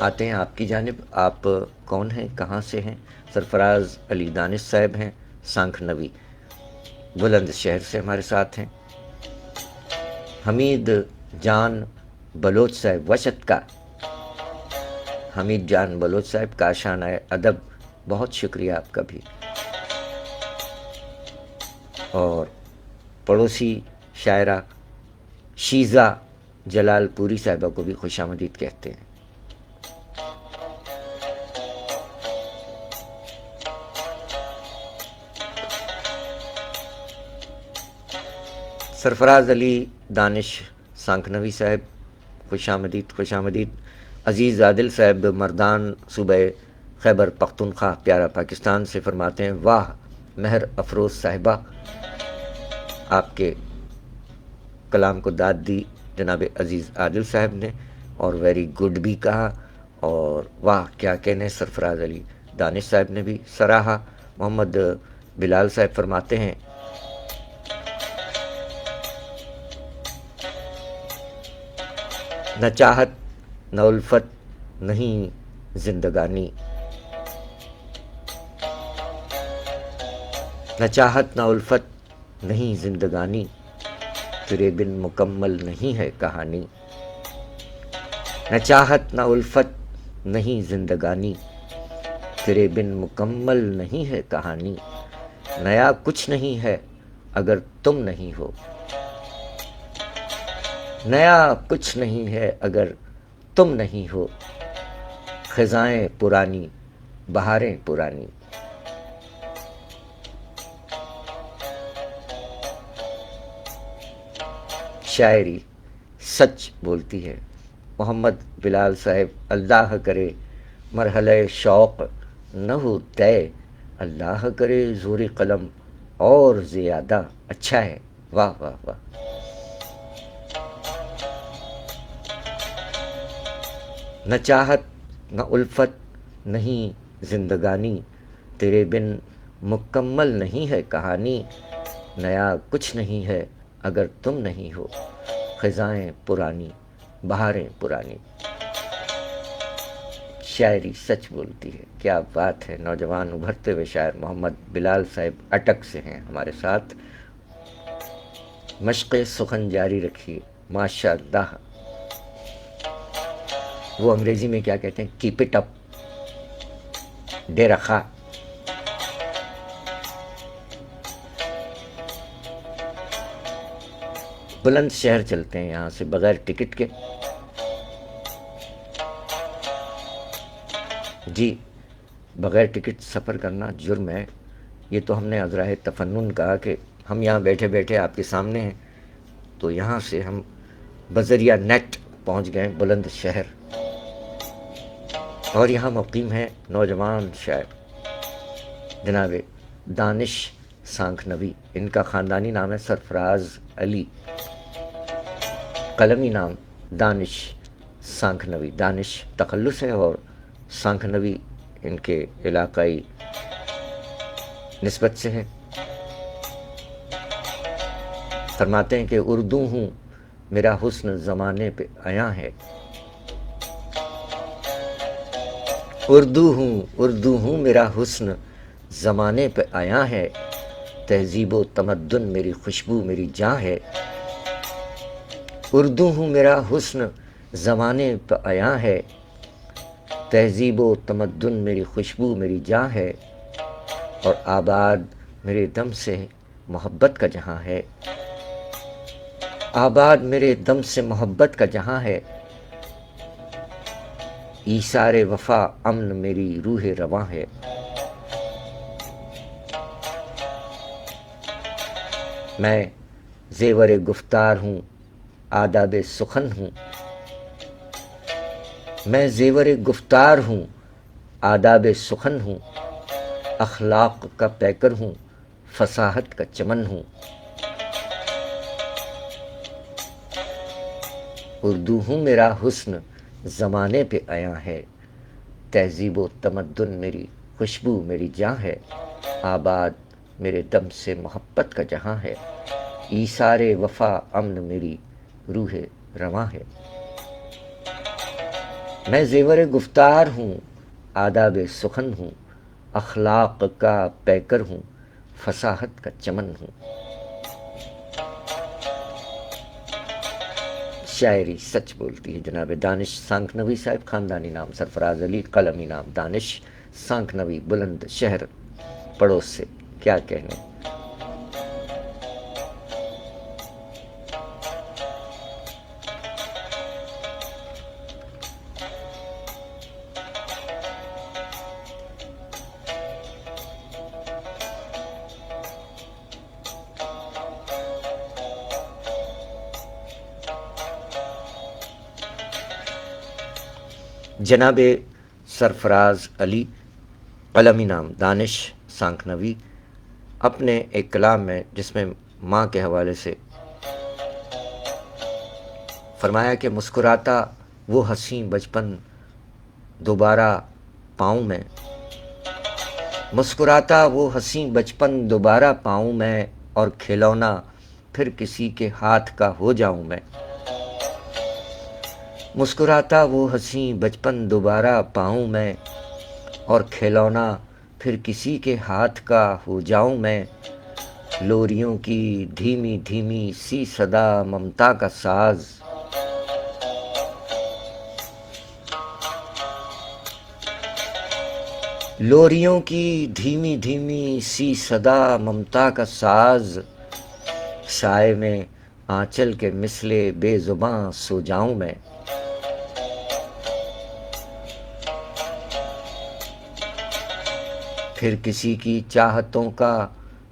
آتے ہیں آپ کی جانب. آپ کون ہیں, کہاں سے ہیں؟ سرفراز علی دانش صاحب ہیں, سانکھ نوی, بلند شہر سے ہمارے ساتھ ہیں. حمید جان بلوچ صاحب وشت کا, حمید جان بلوچ صاحب کاشانہ ادب, بہت شکریہ آپ کا بھی. اور پڑوسی شاعرہ شیزہ جلال پوری صاحبہ کو بھی خوش آمدید کہتے ہیں. سرفراز علی دانش سانکھ نوی صاحب خوش آمدید, خوش آمدید. عزیز عادل صاحب مردان صوبہ خیبر پختونخوا پیارا پاکستان سے فرماتے ہیں واہ مہر افروز صاحبہ, آپ کے کلام کو داد دی جناب عزیز عادل صاحب نے, اور ویری گڈ بھی کہا, اور واہ کیا کہنے سرفراز علی دانش صاحب نے بھی سراہا. محمد بلال صاحب فرماتے ہیں نہ چاہت نہ الفت نہیں زندگانی, نہ چاہت نہ الفت نہیں زندگانی, تیرے بن مکمل نہیں ہے کہانی. نہ چاہت نہ الفت نہیں زندگانی, تیرے بن مکمل نہیں ہے کہانی. نیا کچھ نہیں ہے اگر تم نہیں ہو, نیا کچھ نہیں ہے اگر تم نہیں ہو. خزائیں پرانی بہاریں پرانی. شاعری سچ بولتی ہے. محمد بلال صاحب اللہ کرے مرحلہ شوق نہ ہو طے, اللہ کرے زور قلم اور زیادہ اچھا ہے. واہ واہ واہ. نہ چاہت نہ الفت نہیں زندگانی, تیرے بن مکمل نہیں ہے کہانی. نیا کچھ نہیں ہے اگر تم نہیں ہو, خزائیں پرانی بہاریں پرانی. شاعری سچ بولتی ہے. کیا بات ہے. نوجوان ابھرتے ہوئے شاعر محمد بلال صاحب اٹک سے ہیں ہمارے ساتھ. مشق سخن جاری رکھیے ماشاء اللہ. وہ انگریزی میں کیا کہتے ہیں, کیپ اٹ اپ, ڈے رکھا. بلند شہر چلتے ہیں یہاں سے بغیر ٹکٹ کے. جی بغیر ٹکٹ سفر کرنا جرم ہے. یہ تو ہم نے عذرائے تفنن کہا کہ ہم یہاں بیٹھے بیٹھے آپ کے سامنے ہیں, تو یہاں سے ہم بذریعہ نیٹ پہنچ گئے بلند شہر, اور یہاں مقیم ہے نوجوان شاعر جناب دانش سانکھ نوی. ان کا خاندانی نام ہے سرفراز علی, قلمی نام دانش سانکھ نوی. دانش تخلص ہے اور سانکھ نوی ان کے علاقائی نسبت سے ہے. فرماتے ہیں کہ اردو ہوں میرا حسن زمانے پہ عیاں ہے, اردو ہوں میرا حسن زمانے پہ عیاں ہے. تہذیب و تمدن میری خوشبو میری جاں ہے. اردو ہوں میرا حسن زمانے پہ عیاں ہے. تہذیب و تمدن میری خوشبو میری جاں ہے. اور آباد میرے دم سے محبت کا جہاں ہے. آباد میرے دم سے محبت کا جہاں ہے. ایثار وفا امن میری روح رواں ہے. میں زیور گفتار ہوں آداب سخن ہوں. میں زیور گفتار ہوں آداب سخن ہوں. اخلاق کا پیکر ہوں فصاحت کا چمن ہوں. اردو ہوں میرا حسن زمانے پہ عیاں ہے. تہذیب و تمدن میری خوشبو میری جاں ہے. آباد میرے دم سے محبت کا جہاں ہے. ایثار وفا امن میری روح رواں ہے. میں زیور گفتار ہوں، آداب سخن ہوں، اخلاق کا پیکر ہوں، فصاحت کا چمن ہوں۔ شاعری سچ بولتی ہے جناب دانش سانکنوی صاحب، خاندانی نام سرفراز علی، قلمی نام دانش سانکنوی، بلند شہر پڑوس سے، کیا کہنے۔ جناب سرفراز علی، قلمی نام دانش سانکنوی، اپنے ایک کلام میں جس میں ماں کے حوالے سے فرمایا کہ مسکراتا وہ حسین بچپن دوبارہ پاؤں میں، مسکراتا وہ حسین بچپن دوبارہ پاؤں میں، اور کھلونا پھر کسی کے ہاتھ کا ہو جاؤں میں۔ مسکراتا وہ حسین بچپن دوبارہ پاؤں میں، اور کھلونا پھر کسی کے ہاتھ کا ہو جاؤں میں۔ لوریوں کی دھیمی دھیمی سی صدا ممتا کا ساز، لوریوں کی دھیمی دھیمی سی صدا ممتا کا ساز، سائے میں آنچل کے مثلے بے زباں سو جاؤں میں۔ پھر کسی کی چاہتوں کا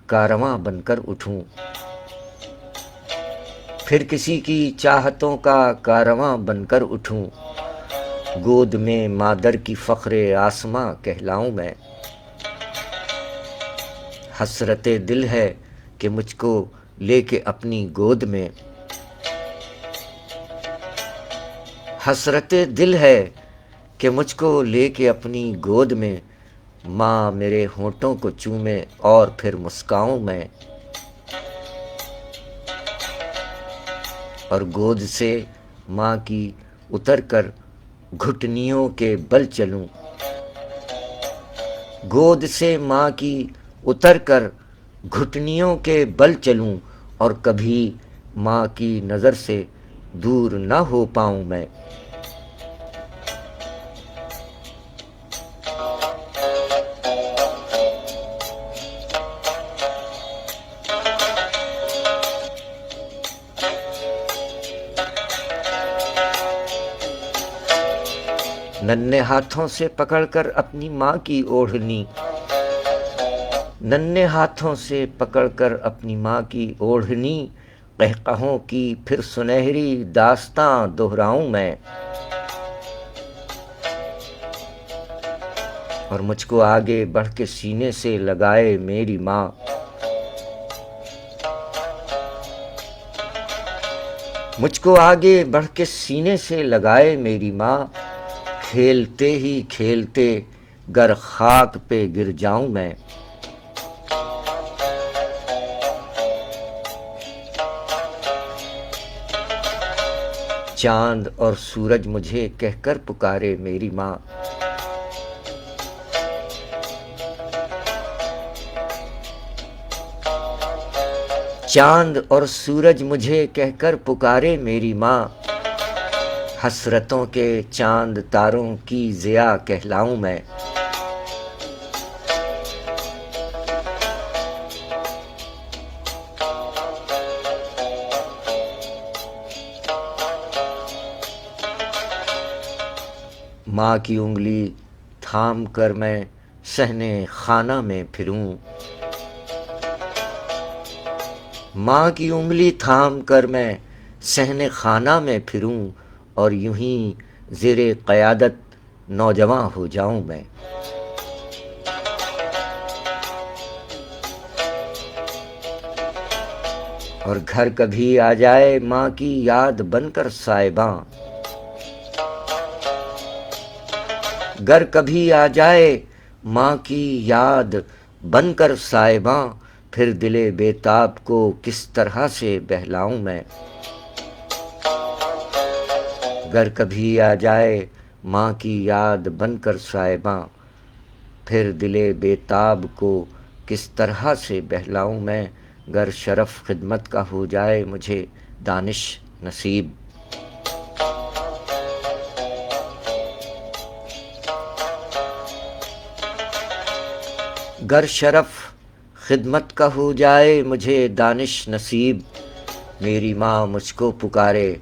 کارواں بن کر اٹھوں، پھر کسی کی چاہتوں کا کارواں بن کر اٹھوں، گود میں مادر کی فخر آسماں کہلاؤں میں۔ حسرت دل ہے کہ مجھ کو لے کے اپنی گود میں، حسرت دل ہے کہ مجھ کو لے کے اپنی گود میں، ماں میرے ہونٹوں کو چومے اور پھر مسکاؤں میں، اور گود سے ماں کی اتر کر گھٹنیوں کے بل چلوں، گود سے ماں کی اتر کر گھٹنیوں کے بل چلوں، اور کبھی ماں کی نظر سے دور نہ ہو پاؤں میں۔ ننھے ہاتھوں سے پکڑ کر اپنی ماں کی اوڑھنی، ننھے ہاتھوں سے پکڑ کر اپنی ماں کی اوڑھنی، قہقہوں کی پھر سنہری داستاں دہراؤں میں، اور مجھ کو آگے بڑھ کے سینے سے لگائے میری ماں، مجھ کو آگے بڑھ کے سینے سے لگائے میری ماں، کھیلتے ہی کھیلتے گر خاک پہ گر جاؤں میں۔ چاند اور سورج مجھے کہہ کر پکارے میری ماں، چاند اور سورج مجھے کہہ کر پکارے میری ماں، حسرتوں کے چاند تاروں کی ضیاء کہلاؤں میں۔ ماں کی انگلی تھام کر میں صحن خانہ میں پھروں، ماں کی انگلی تھام کر میں صحن خانہ میں پھروں، اور یوں ہی زیر قیادت نوجواں ہو جاؤں میں۔ اور گھر کبھی آ جائے ماں کی یاد بن کر سائباں، گر کبھی آ جائے ماں کی یاد بن کر سائباں، پھر دل بیتاب کو کس طرح سے بہلاؤں میں۔ گر کبھی آ جائے ماں کی یاد بن کر صاحباں، پھر دل بیتاب کو کس طرح سے بہلاؤں میں، گر شرف خدمت کا ہو جائے مجھے دانش نصیب۔ گر شرف خدمت کا ہو جائے مجھے دانش نصیب، میری ماں مجھ کو پکارے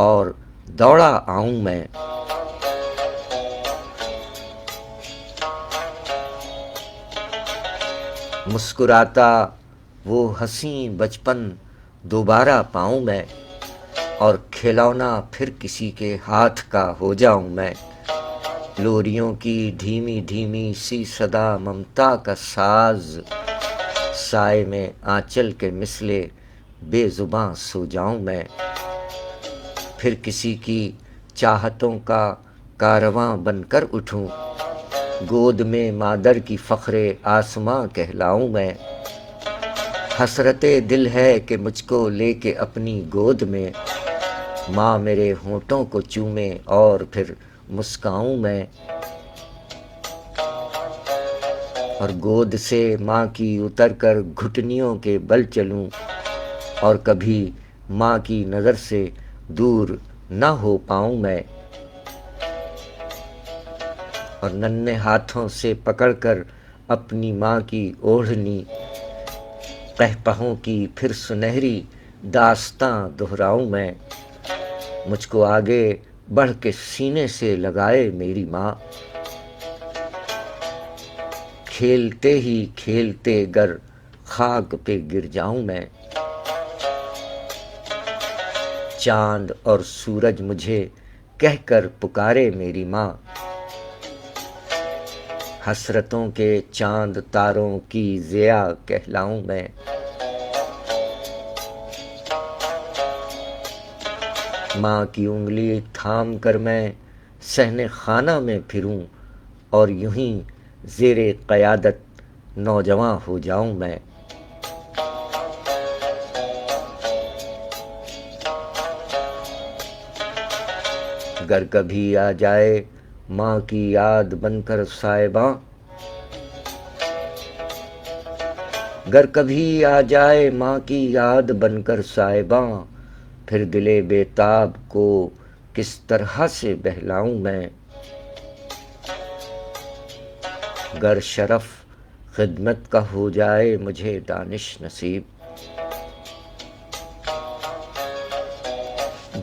اور دوڑا آؤں میں۔ مسکراتا وہ حسین بچپن دوبارہ پاؤں میں، اور کھلونا پھر کسی کے ہاتھ کا ہو جاؤں میں۔ لوریوں کی دھیمی دھیمی سی صدا ممتا کا ساز، سائے میں آنچل کے مثلے بے زباں سو جاؤں میں۔ پھر کسی کی چاہتوں کا کارواں بن کر اٹھوں، گود میں مادر کی فخر آسماں کہلاؤں میں۔ حسرت دل ہے کہ مجھ کو لے کے اپنی گود میں، ماں میرے ہونٹوں کو چومے اور پھر مسکاؤں میں۔ اور گود سے ماں کی اتر کر گھٹنیوں کے بل چلوں، اور کبھی ماں کی نظر سے دور نہ ہو پاؤں میں۔ اور ننھے ہاتھوں سے پکڑ کر اپنی ماں کی اوڑھنی، قہقہوں کی پھر سنہری داستاں دہراؤں میں۔ مجھ کو آگے بڑھ کے سینے سے لگائے میری ماں، کھیلتے ہی کھیلتے گر خاک پہ گر جاؤں میں۔ چاند اور سورج مجھے کہہ کر پکارے میری ماں، حسرتوں کے چاند تاروں کی ضیا کہلاؤں میں۔ ماں کی انگلی تھام کر میں صحن خانہ میں پھروں، اور یوں ہی زیر قیادت نوجواں ہو جاؤں میں۔ گر کبھی آ جائے ماں کی یاد بن کر صاحباں، گر کبھی آ جائے ماں کی یاد بن کر صاحباں، پھر دل بیتاب کو کس طرح سے بہلاؤں میں۔ گر شرف خدمت کا ہو جائے مجھے دانش نصیب،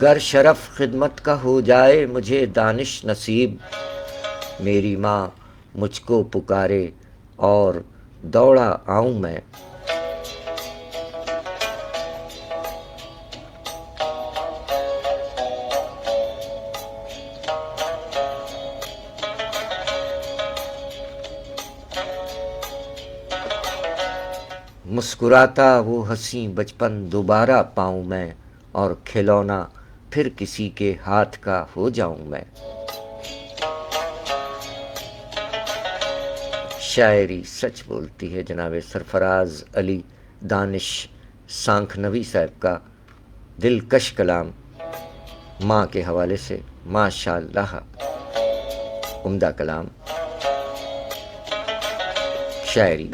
گر شرف خدمت کا ہو جائے مجھے دانش نصیب، میری ماں مجھ کو پکارے اور دوڑا آؤں میں۔ مسکراتا وہ حسین بچپن دوبارہ پاؤں میں، اور کھلونا پھر کسی کے ہاتھ کا ہو جاؤں میں۔ شاعری سچ بولتی ہے جناب سرفراز علی دانش سانکھنوی صاحب کا دلکش کلام ماں کے حوالے سے، ماشاء اللہ عمدہ کلام۔ شاعری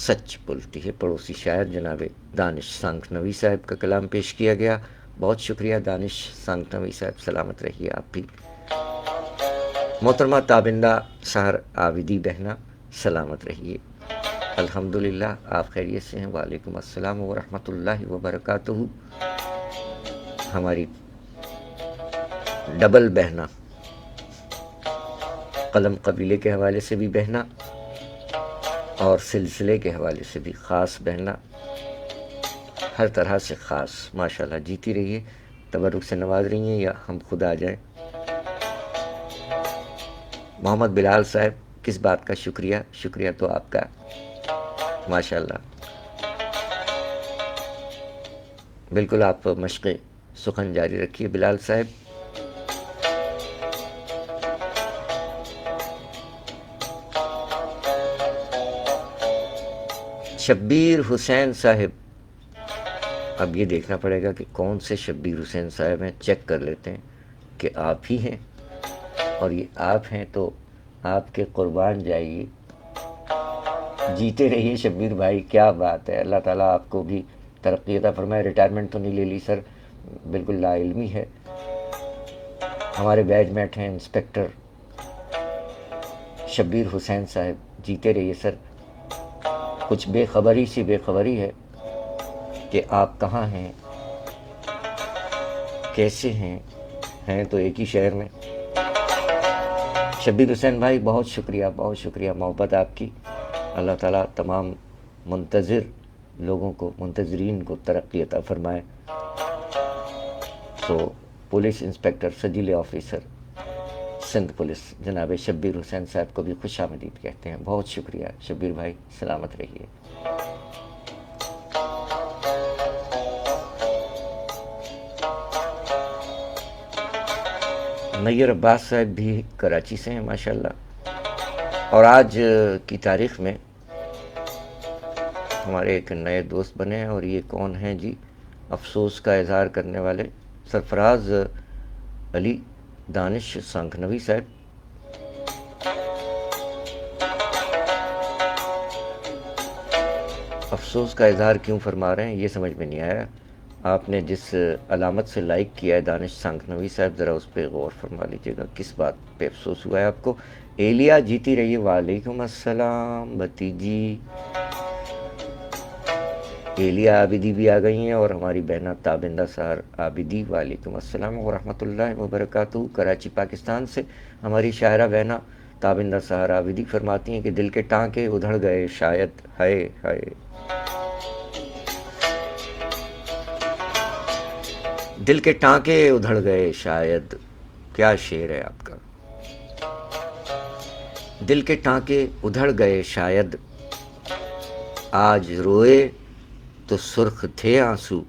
سچ بولتی ہے، پڑوسی شاعر جناب دانش سانکھنوی صاحب کا کلام پیش کیا گیا۔ بہت شکریہ دانش سانکھنوی صاحب، سلامت رہیے آپ بھی۔ محترمہ تابندہ سحر عابدی بہنا، سلامت رہیے۔ الحمدللہ آپ خیریت سے ہیں؟ وعلیکم السلام ورحمۃ اللہ وبرکاتہ۔ ہماری ڈبل بہنا، قلم قبیلے کے حوالے سے بھی بہنا اور سلسلے کے حوالے سے بھی خاص بہنا، ہر طرح سے خاص، ماشاءاللہ جیتی رہیے، تبرک سے نواز رہی ہیں، یا ہم خود آ جائیں۔ محمد بلال صاحب، کس بات کا شکریہ؟ شکریہ تو آپ کا، ماشاءاللہ۔ بالکل آپ مشق سخن جاری رکھیے بلال صاحب۔ شبیر حسین صاحب، اب یہ دیکھنا پڑے گا کہ کون سے شبیر حسین صاحب ہیں، چیک کر لیتے ہیں کہ آپ ہی ہیں۔ اور یہ آپ ہیں تو آپ کے قربان جائیے. جیتے رہیے شبیر بھائی, کیا بات ہے. اللہ تعالیٰ آپ کو بھی ترقی عطا فرمائے. ریٹائرمنٹ تو نہیں لے لی سر, بالکل لا علمی ہے. ہمارے بیچ میٹ ہیں انسپیکٹر شبیر حسین صاحب, جیتے رہیے سر. کچھ بے خبری سی بے خبری ہے کہ آپ کہاں ہیں, کیسے ہیں تو ایک ہی شہر میں. شبیر حسین بھائی بہت شکریہ, بہت شکریہ, محبت آپ کی. اللہ تعالیٰ تمام منتظر لوگوں کو, منتظرین کو ترقی عطا فرمائے. تو پولیس انسپیکٹر سجیلے آفیسر سندھ پولیس جناب شبیر حسین صاحب کو بھی خوش آمدید کہتے ہیں. بہت شکریہ شبیر بھائی, سلامت رہیے. نیر عباس صاحب بھی کراچی سے ہیں ماشاءاللہ. اور آج کی تاریخ میں ہمارے ایک نئے دوست بنے ہیں, اور یہ کون ہیں جی؟ افسوس کا اظہار کرنے والے سرفراز علی دانش سانکھنوی صاحب. افسوس کا اظہار کیوں فرما رہے ہیں یہ سمجھ میں نہیں آیا. آپ نے جس علامت سے لائک کیا ہے دانش سانکھنوی صاحب, ذرا اس پہ غور فرما لیجیے گا, کس بات پہ افسوس ہوا ہے آپ کو. ایلیا جیتی رہیے, وعلیکم السلام بھتیجی. ایلیا عابدی بھی آ گئی ہیں, اور ہماری بہنہ تابندہ سہر عابدی, وعلیکم السلام ورحمۃ اللہ وبرکاتہ. کراچی پاکستان سے ہماری شاعرہ بہنہ تابندہ سہر عابدی فرماتی ہیں کہ دل کے ٹانکے ادھڑ گئے شاید, ہائے ہائے. دل کے ٹانکے ادھڑ گئے شاید, کیا شعر ہے آپ کا. دل کے ٹانکے ادھڑ گئے شاید, آج روئے تو سرخ تھے آنسو.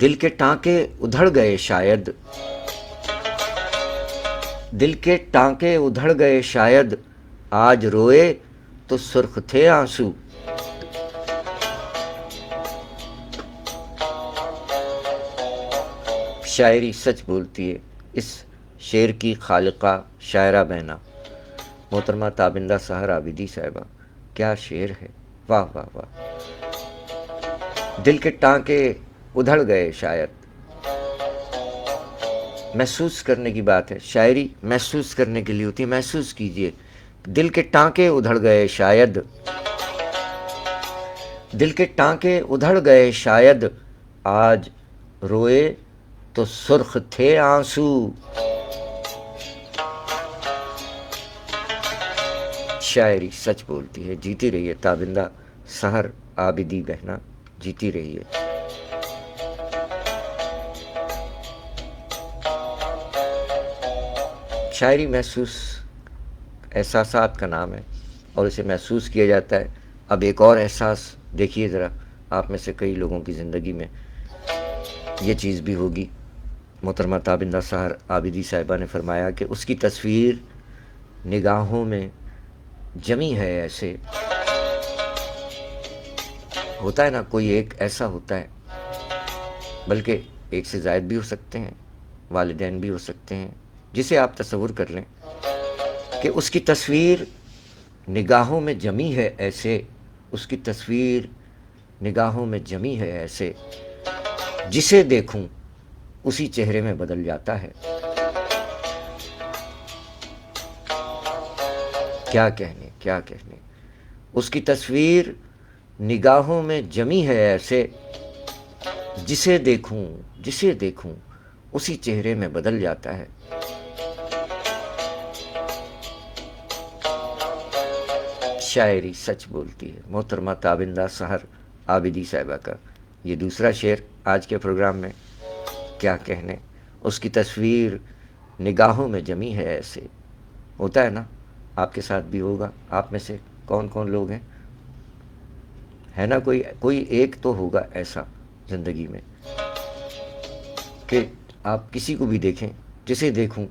دل کے ٹانکے ادھڑ گئے شاید, دل کے ٹانکے ادھڑ گئے شاید, آج روئے تو سرخ تھے آنسو. شاعری سچ بولتی ہے. اس شعر کی خالقہ شاعرہ بہنہ محترمہ تابندہ سہر عابدی صاحبہ, کیا شعر ہے, واہ واہ واہ. دل کے ٹانکے ادھڑ گئے شاید, محسوس کرنے کی بات ہے. شاعری محسوس کرنے کے لیے ہوتی ہے, محسوس کیجئے. دل کے ٹانکے ادھڑ گئے شاید, دل کے ٹانکے ادھڑ گئے شاید, آج روئے تو سرخ تھے آنسو. شاعری سچ بولتی ہے. جیتی رہیے تابندہ سہر عابدی بہنہ, جیتی رہیے. شاعری محسوس احساسات کا نام ہے, اور اسے محسوس کیا جاتا ہے. اب ایک اور احساس دیکھیے ذرا, آپ میں سے کئی لوگوں کی زندگی میں یہ چیز بھی ہوگی. محترمہ تابندہ سہر عابدی صاحبہ نے فرمایا کہ اس کی تصویر نگاہوں میں جمی ہے ایسے. ہوتا ہے نا, کوئی ایک ایسا ہوتا ہے, بلکہ ایک سے زائد بھی ہو سکتے ہیں, والدین بھی ہو سکتے ہیں, جسے آپ تصور کر لیں کہ اس کی تصویر نگاہوں میں جمی ہے ایسے, اس کی تصویر نگاہوں میں جمی ہے ایسے, جسے دیکھوں اسی چہرے میں بدل جاتا ہے. کیا کہنے, کیا کہنے. اس کی تصویر نگاہوں میں جمی ہے ایسے, جسے دیکھوں اسی چہرے میں بدل جاتا ہے. شاعری سچ بولتی ہے. محترمہ تابندہ سہر عابدی صاحبہ کا یہ دوسرا شعر آج کے پروگرام میں. کیا کہنے. اس کی تصویر نگاہوں میں جمی ہے ایسے. ہوتا ہے نا, آپ کے ساتھ بھی ہوگا. آپ میں سے کون کون لوگ ہیں, ہے نا, کوئی ایک تو ہوگا ایسا زندگی میں کہ آپ کسی کو بھی دیکھیں, جسے دیکھوں,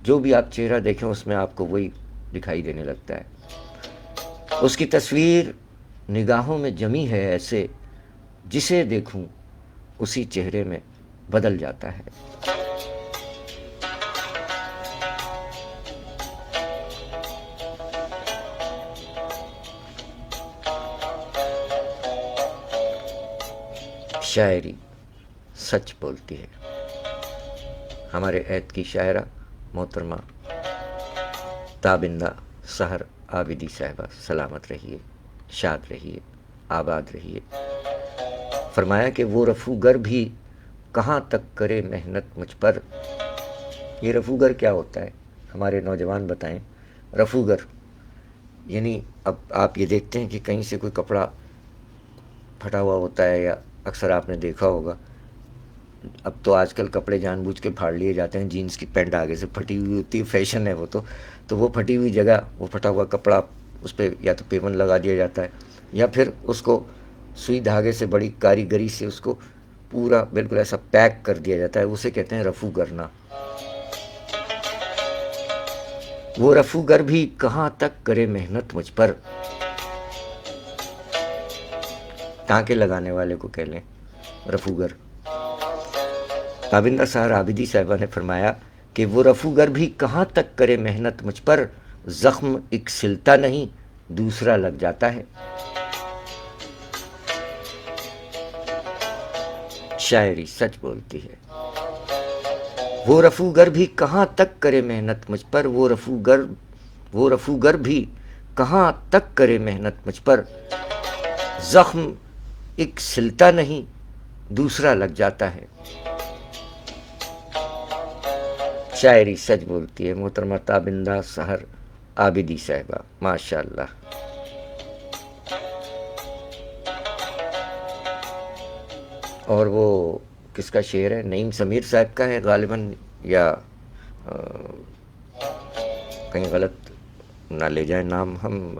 جو بھی آپ چہرہ دیکھیں اس میں آپ کو وہی دکھائی دینے لگتا ہے. اس کی تصویر نگاہوں میں جمی ہے ایسے, جسے دیکھوں اسی چہرے میں بدل جاتا ہے۔ شاعری سچ بولتی ہے۔ ہمارے عہد کی شاعرہ محترمہ تابندہ سحر عابدی صاحبہ سلامت رہیے، شاد رہیے، آباد رہیے۔ فرمایا کہ وہ رفوگر بھی کہاں تک کرے محنت مجھ پر۔ یہ رفوگر کیا ہوتا ہے؟ ہمارے نوجوان بتائیں۔ رفوگر یعنی اب آپ یہ دیکھتے ہیں کہ کہیں سے کوئی کپڑا پھٹا ہوا ہوتا ہے، یا اکثر آپ نے دیکھا ہوگا اب تو آج کل کپڑے جان بوجھ کے پھاڑ لیے جاتے ہیں، جینس کی پینٹ آگے سے پھٹی ہوئی ہوتی ہے، فیشن ہے وہ تو وہ پھٹی ہوئی جگہ، وہ پھٹا ہوا کپڑا اس پہ یا تو پیون لگا دیا جاتا ہے، یا پھر اس کو سوئی دھاگے سے بڑی کاریگری سے اس کو پورا بالکل ایسا پیک کر دیا جاتا ہے، اسے کہتے ہیں رفو کرنا۔ وہ رفوگر بھی کہاں تک کرے محنت مجھ پر، ٹانکے لگانے والے کو کہہ لیں رفوگر۔ تابندہ سحر عابدی صاحبہ نے فرمایا کہ وہ رفوگر بھی کہاں تک کرے محنت مجھ پر، زخم ایک سلتا نہیں دوسرا لگ جاتا ہے۔ شاعری سچ بولتی ہے۔ وہ رفوگر بھی کہاں تک کرے محنت مجھ پر، وہ رفوگر بھی کہاں تک کرے محنت مجھ پر، زخم ایک سلتا نہیں دوسرا لگ جاتا ہے۔ شاعری سچ بولتی ہے محترمہ تابندہ سحر عابدی صاحبہ، ماشاء اللہ۔ اور وہ کس کا شعر ہے؟ نعیم سمیر صاحب کا ہے غالباً، یا کہیں غلط نہ لے جائیں نام ہم،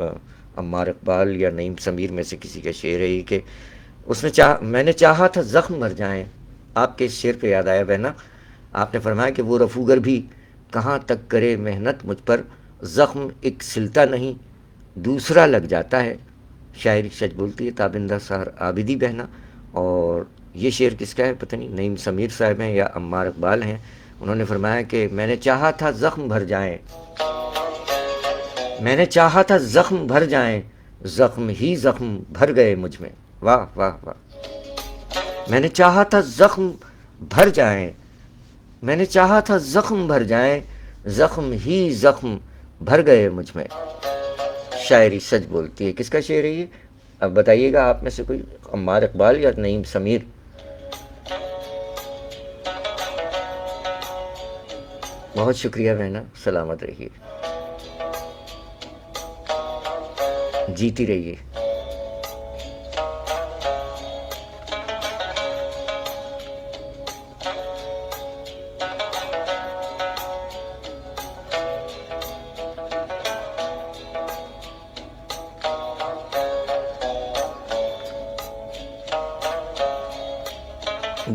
عمار اقبال یا نعیم سمیر میں سے کسی کا شعر ہے یہ کہ اس نے میں نے چاہا تھا زخم مر جائیں۔ آپ کے اس شعر پہ یاد آیا بہنا، آپ نے فرمایا کہ وہ رفوگر بھی کہاں تک کرے محنت مجھ پر، زخم ایک سلتا نہیں دوسرا لگ جاتا ہے۔ شاعری سچ بولتی ہے تابندہ سحر عابدی بہنا۔ اور یہ شعر کس کا ہے پتہ نہیں، نعیم سمیر صاحب ہیں یا عمار اقبال ہیں۔ انہوں نے فرمایا کہ میں نے چاہا تھا زخم بھر جائیں، میں نے چاہا تھا زخم بھر جائیں، زخم ہی زخم بھر گئے مجھ میں۔ واہ واہ واہ۔ میں نے چاہا تھا زخم بھر جائیں، میں نے چاہا تھا زخم بھر جائیں، زخم ہی زخم بھر گئے مجھ میں۔ شاعری سچ بولتی ہے۔ کس کا شعر ہے یہ؟ اب بتائیے گا آپ میں سے کوئی، عمار اقبال یا نعیم سمیر؟ بہت شکریہ بہنا، سلامت رہیے، جیتی رہیے۔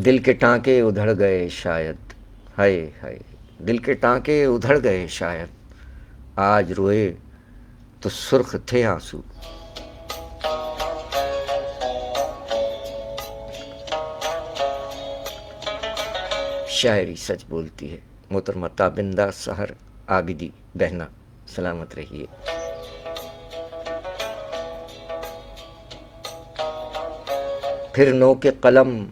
دل کے ٹانکے ادھڑ گئے شاید، ہائے ہائے، دل کے ٹانکے ادھڑ گئے شاید، آج روئے تو سرخ تھے آنسو۔ شاعری سچ بولتی ہے محترمہ تابندہ سحر عابدی بہنا، سلامت رہیے۔ پھر نو کے قلم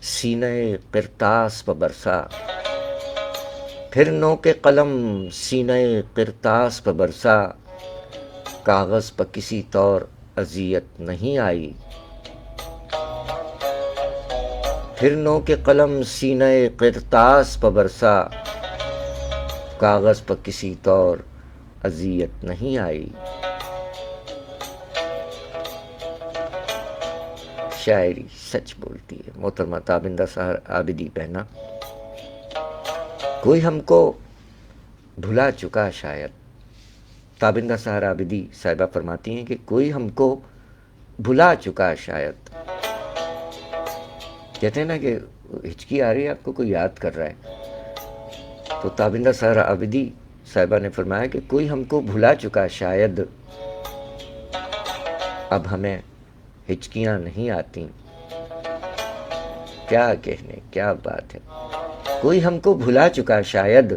سینہ قرطاس پہ برسا، پھر نو کے قلم سینہ قرطاس پہ برسا، کاغذ پہ کسی طور اذیت نہیں آئی۔ پھر نو کے قلم سینہ قرطاس پہ برسا، کاغذ پہ کسی طور اذیت نہیں آئی۔ شاعری سچ بولتی ہے محترمہ تابندہ سحر عابدی بہنا۔ کوئی ہم کو بھلا چکا شاید، تابندہ سحر عابدی صاحبہ فرماتی ہیں کہ کوئی ہم کو بھلا چکا شاید۔ کہتے ہیں نا کہ ہچکی آ رہی ہے آپ کو، کوئی یاد کر رہا ہے، تو تابندہ سحر عابدی صاحبہ نے فرمایا کہ کوئی ہم کو بھلا چکا شاید، اب ہمیں ہچکیاں نہیں آتی۔ کیا کہنے، کیا بات ہے. کوئی ہم کو بھلا چکا شاید،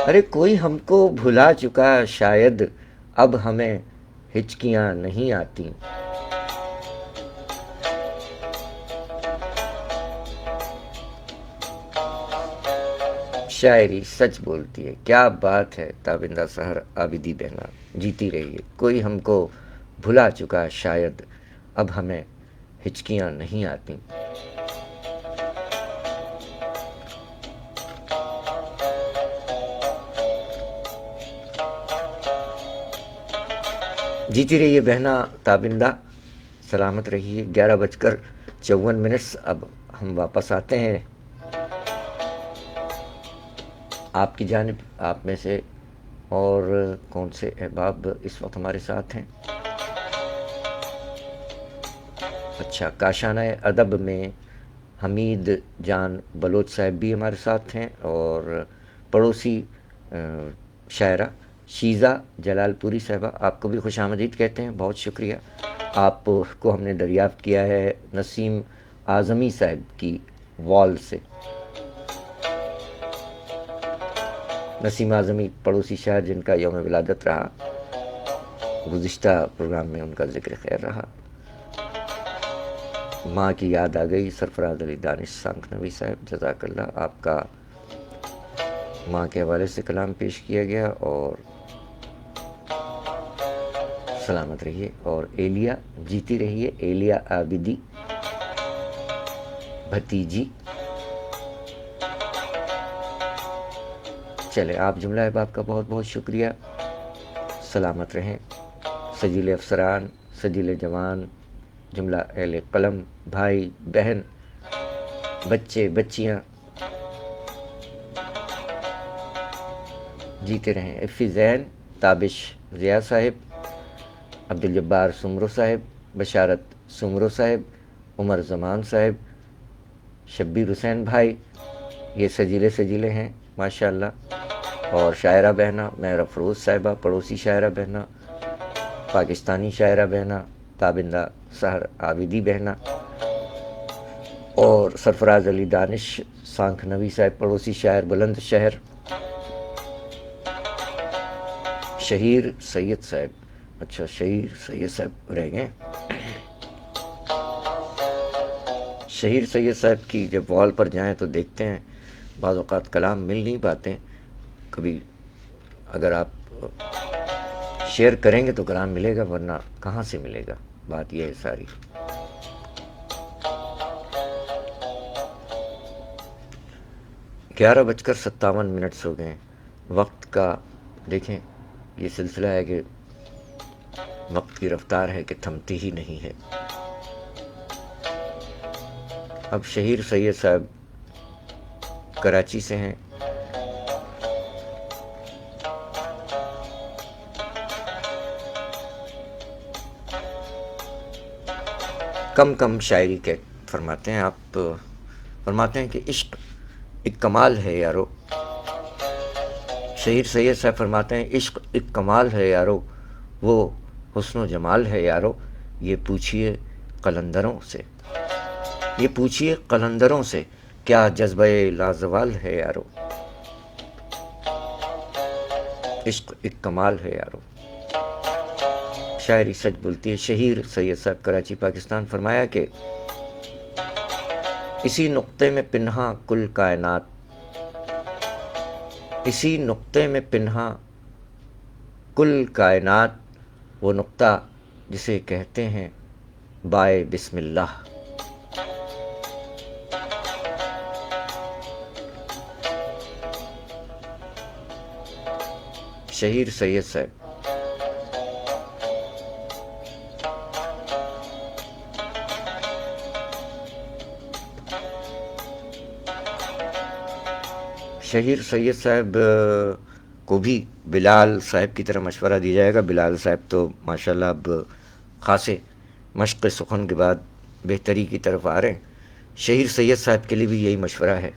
ارے کوئی ہم کو بھلا چکا شاید، اب ہمیں ہچکیاں نہیں آتی. شاعری سچ بولتی ہے، کیا بات ہے. تابندہ سحر عابدی بہنا، جیتی رہیے. کوئی ہم کو بھلا چکا شاید، اب ہمیں ہچکیاں نہیں آتی. جیتی رہیے بہنا تابندہ، سلامت رہیے. 11:54. اب ہم واپس آتے ہیں آپ کی جانب. آپ میں سے اور کون سے احباب اس وقت ہمارے ساتھ ہیں؟ اچھا، کاشانہ ادب میں حمید جان بلوچ صاحب بھی ہمارے ساتھ ہیں، اور پڑوسی شاعرہ شیزہ جلال پوری صاحبہ، آپ کو بھی خوش آمدید کہتے ہیں. بہت شکریہ. آپ کو ہم نے دریافت کیا ہے نسیم اعظمی صاحب کی وال سے. نسیم اعظمی پڑوسی شاعر جن کا یوم ولادت رہا، گزشتہ پروگرام میں ان کا ذکر خیر رہا. ماں کی یاد آ گئی. سرفراز علی دانش سانکھنوی صاحب، جزاک اللہ. آپ کا ماں کے حوالے سے کلام پیش کیا گیا، اور سلامت رہیے. اور ایلیا، جیتی رہیے. ایلیا عابدی بھتیجی. چلے، آپ جملہ احباب کا بہت بہت شکریہ. سلامت رہیں. سجیل افسران، سجیل جوان، جملہ اہل قلم، بھائی بہن، بچے بچیاں، جیتے رہیں. افی زین، تابش ضیاء صاحب، عبدالجبار سمرو صاحب، بشارت سمرو صاحب، عمر زمان صاحب، شبیر حسین بھائی، یہ سجیلے ہیں ماشاءاللہ. اور شاعرہ بہنہ مہر افروز صاحبہ، پڑوسی شاعرہ بہنہ، پاکستانی شاعرہ بہنہ تابندہ سحر عابدی بہنہ، اور سرفراز علی دانش سانکھنوی صاحب پڑوسی شاعر بلند شہر. شہیر سید صاحب، اچھا شہیر سید صاحب رہ گئے. شہیر سید صاحب کی جب وال پر جائیں تو دیکھتے ہیں بعض اوقات کلام مل نہیں پاتے. کبھی اگر آپ شیئر کریں گے تو کلام ملے گا، ورنہ کہاں سے ملے گا. بات یہ ہے ساری. گیارہ 57 ہو گئے. وقت کا دیکھیں، یہ سلسلہ ہے کہ وقت کی رفتار ہے کہ تھمتی ہی نہیں ہے. اب شہیر سید صاحب کراچی سے ہیں. کم شاعری کے فرماتے ہیں. آپ فرماتے ہیں کہ عشق ایک کمال ہے یارو. شہیر سید صاحب فرماتے ہیں عشق ایک کمال ہے یارو، وہ حسن و جمال ہے یارو. یہ پوچھئے قلندروں سے، یہ پوچھئے قلندروں سے، کیا جذبہ لازوال ہے یارو. عشق ایک کمال ہے یارو. شاعری سچ بولتی ہے. شہیر سید صاحب کراچی پاکستان فرمایا کہ اسی نقطے میں پنہاں کل کائنات، اسی نقطے میں پنہاں کل کائنات، وہ نقطہ جسے کہتے ہیں بائے بسم اللہ. شہیر سید صاحب. شہیر سید صاحب کو بھی بلال صاحب کی طرح مشورہ دیا جائے گا. بلال صاحب تو ماشاءاللہ اب خاصے مشق سخن کے بعد بہتری کی طرف آ رہے ہیں. شہیر سید صاحب کے لیے بھی یہی مشورہ ہے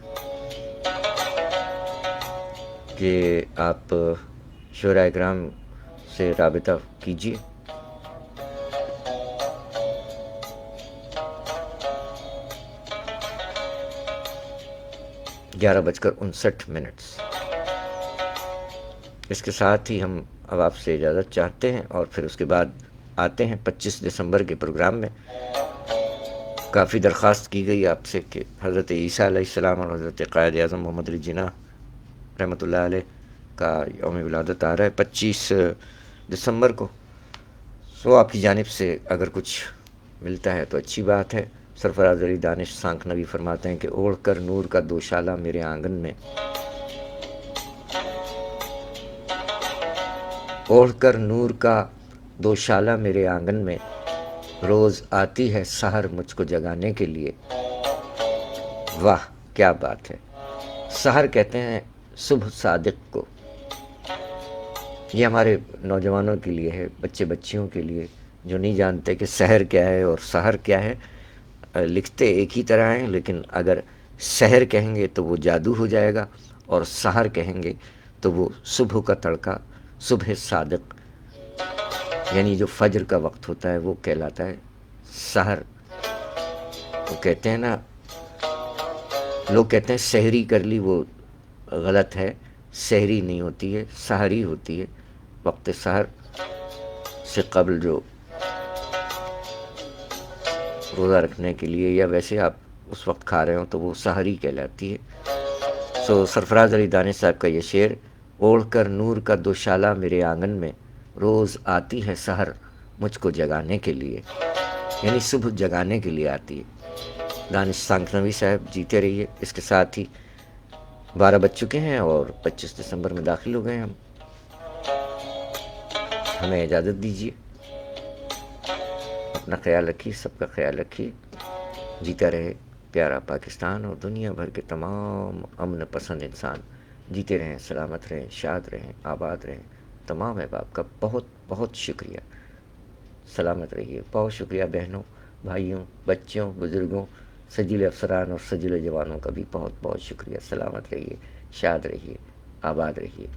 کہ آپ شعراء کرام سے رابطہ کیجیے. 11:59۔ اس کے ساتھ ہی ہم اب آپ سے اجازت چاہتے ہیں اور پھر اس کے بعد آتے ہیں 25 دسمبر کے پروگرام میں۔ کافی درخواست کی گئی آپ سے کہ حضرت عیسیٰ علیہ السلام اور حضرت قائد اعظم محمد علی جناح رحمۃ اللہ علیہ کا یوم ولادت آ رہا ہے 25 دسمبر کو، سو آپ کی جانب سے اگر کچھ ملتا ہے تو اچھی بات ہے۔ سرفراز علی دانش سانک نبی فرماتے ہیں کہ اوڑھ کر نور کا دوشالہ میرے آنگن میں، اوڑھ کر نور کا دوشالہ میرے آنگن میں، روز آتی ہے سحر مجھ کو جگانے کے لیے۔ واہ کیا بات ہے! سحر کہتے ہیں صبح صادق کو۔ یہ ہمارے نوجوانوں کے لیے ہے، بچے بچیوں کے لیے جو نہیں جانتے کہ سحر کیا ہے اور سحر کیا ہے۔ لکھتے ایک ہی طرح ہیں، لیکن اگر سحر کہیں گے تو وہ جادو ہو جائے گا، اور سحر کہیں گے تو وہ صبح کا تڑکا، صبح صادق، یعنی جو فجر کا وقت ہوتا ہے وہ کہلاتا ہے سحر۔ وہ کہتے ہیں نا، لوگ کہتے ہیں سحری کر لی، وہ غلط ہے، سحری نہیں ہوتی ہے، سحری ہوتی ہے۔ وقت سحر سے قبل جو روزہ رکھنے کے لیے یا ویسے آپ اس وقت کھا رہے ہوں تو وہ سحری کہلاتی ہے۔ سو سرفراز علی دانش صاحب کا یہ شعر، اوڑھ کر نور کا دوشالہ میرے آنگن میں، روز آتی ہے سحر مجھ کو جگانے کے لیے، یعنی صبح جگانے کے لیے آتی ہے۔ دانش سانکنوی صاحب جیتے رہیے۔ اس کے ساتھ ہی 12 بج چکے ہیں اور 25 دسمبر میں داخل ہو گئے ہم۔ ہمیں اجازت دیجیے، اپنا خیال رکھیے، سب کا خیال رکھیے۔ جیتا رہے پیارا پاکستان اور دنیا بھر کے تمام امن پسند انسان، جیتے رہیں، سلامت رہیں، شاد رہیں، آباد رہیں۔ تمام احباب کا بہت بہت شکریہ، سلامت رہیے۔ بہت شکریہ بہنوں، بھائیوں، بچوں، بزرگوں، سجیل افسران اور سجیل جوانوں کا بھی بہت بہت شکریہ۔ سلامت رہیے، شاد رہیے، آباد رہیے۔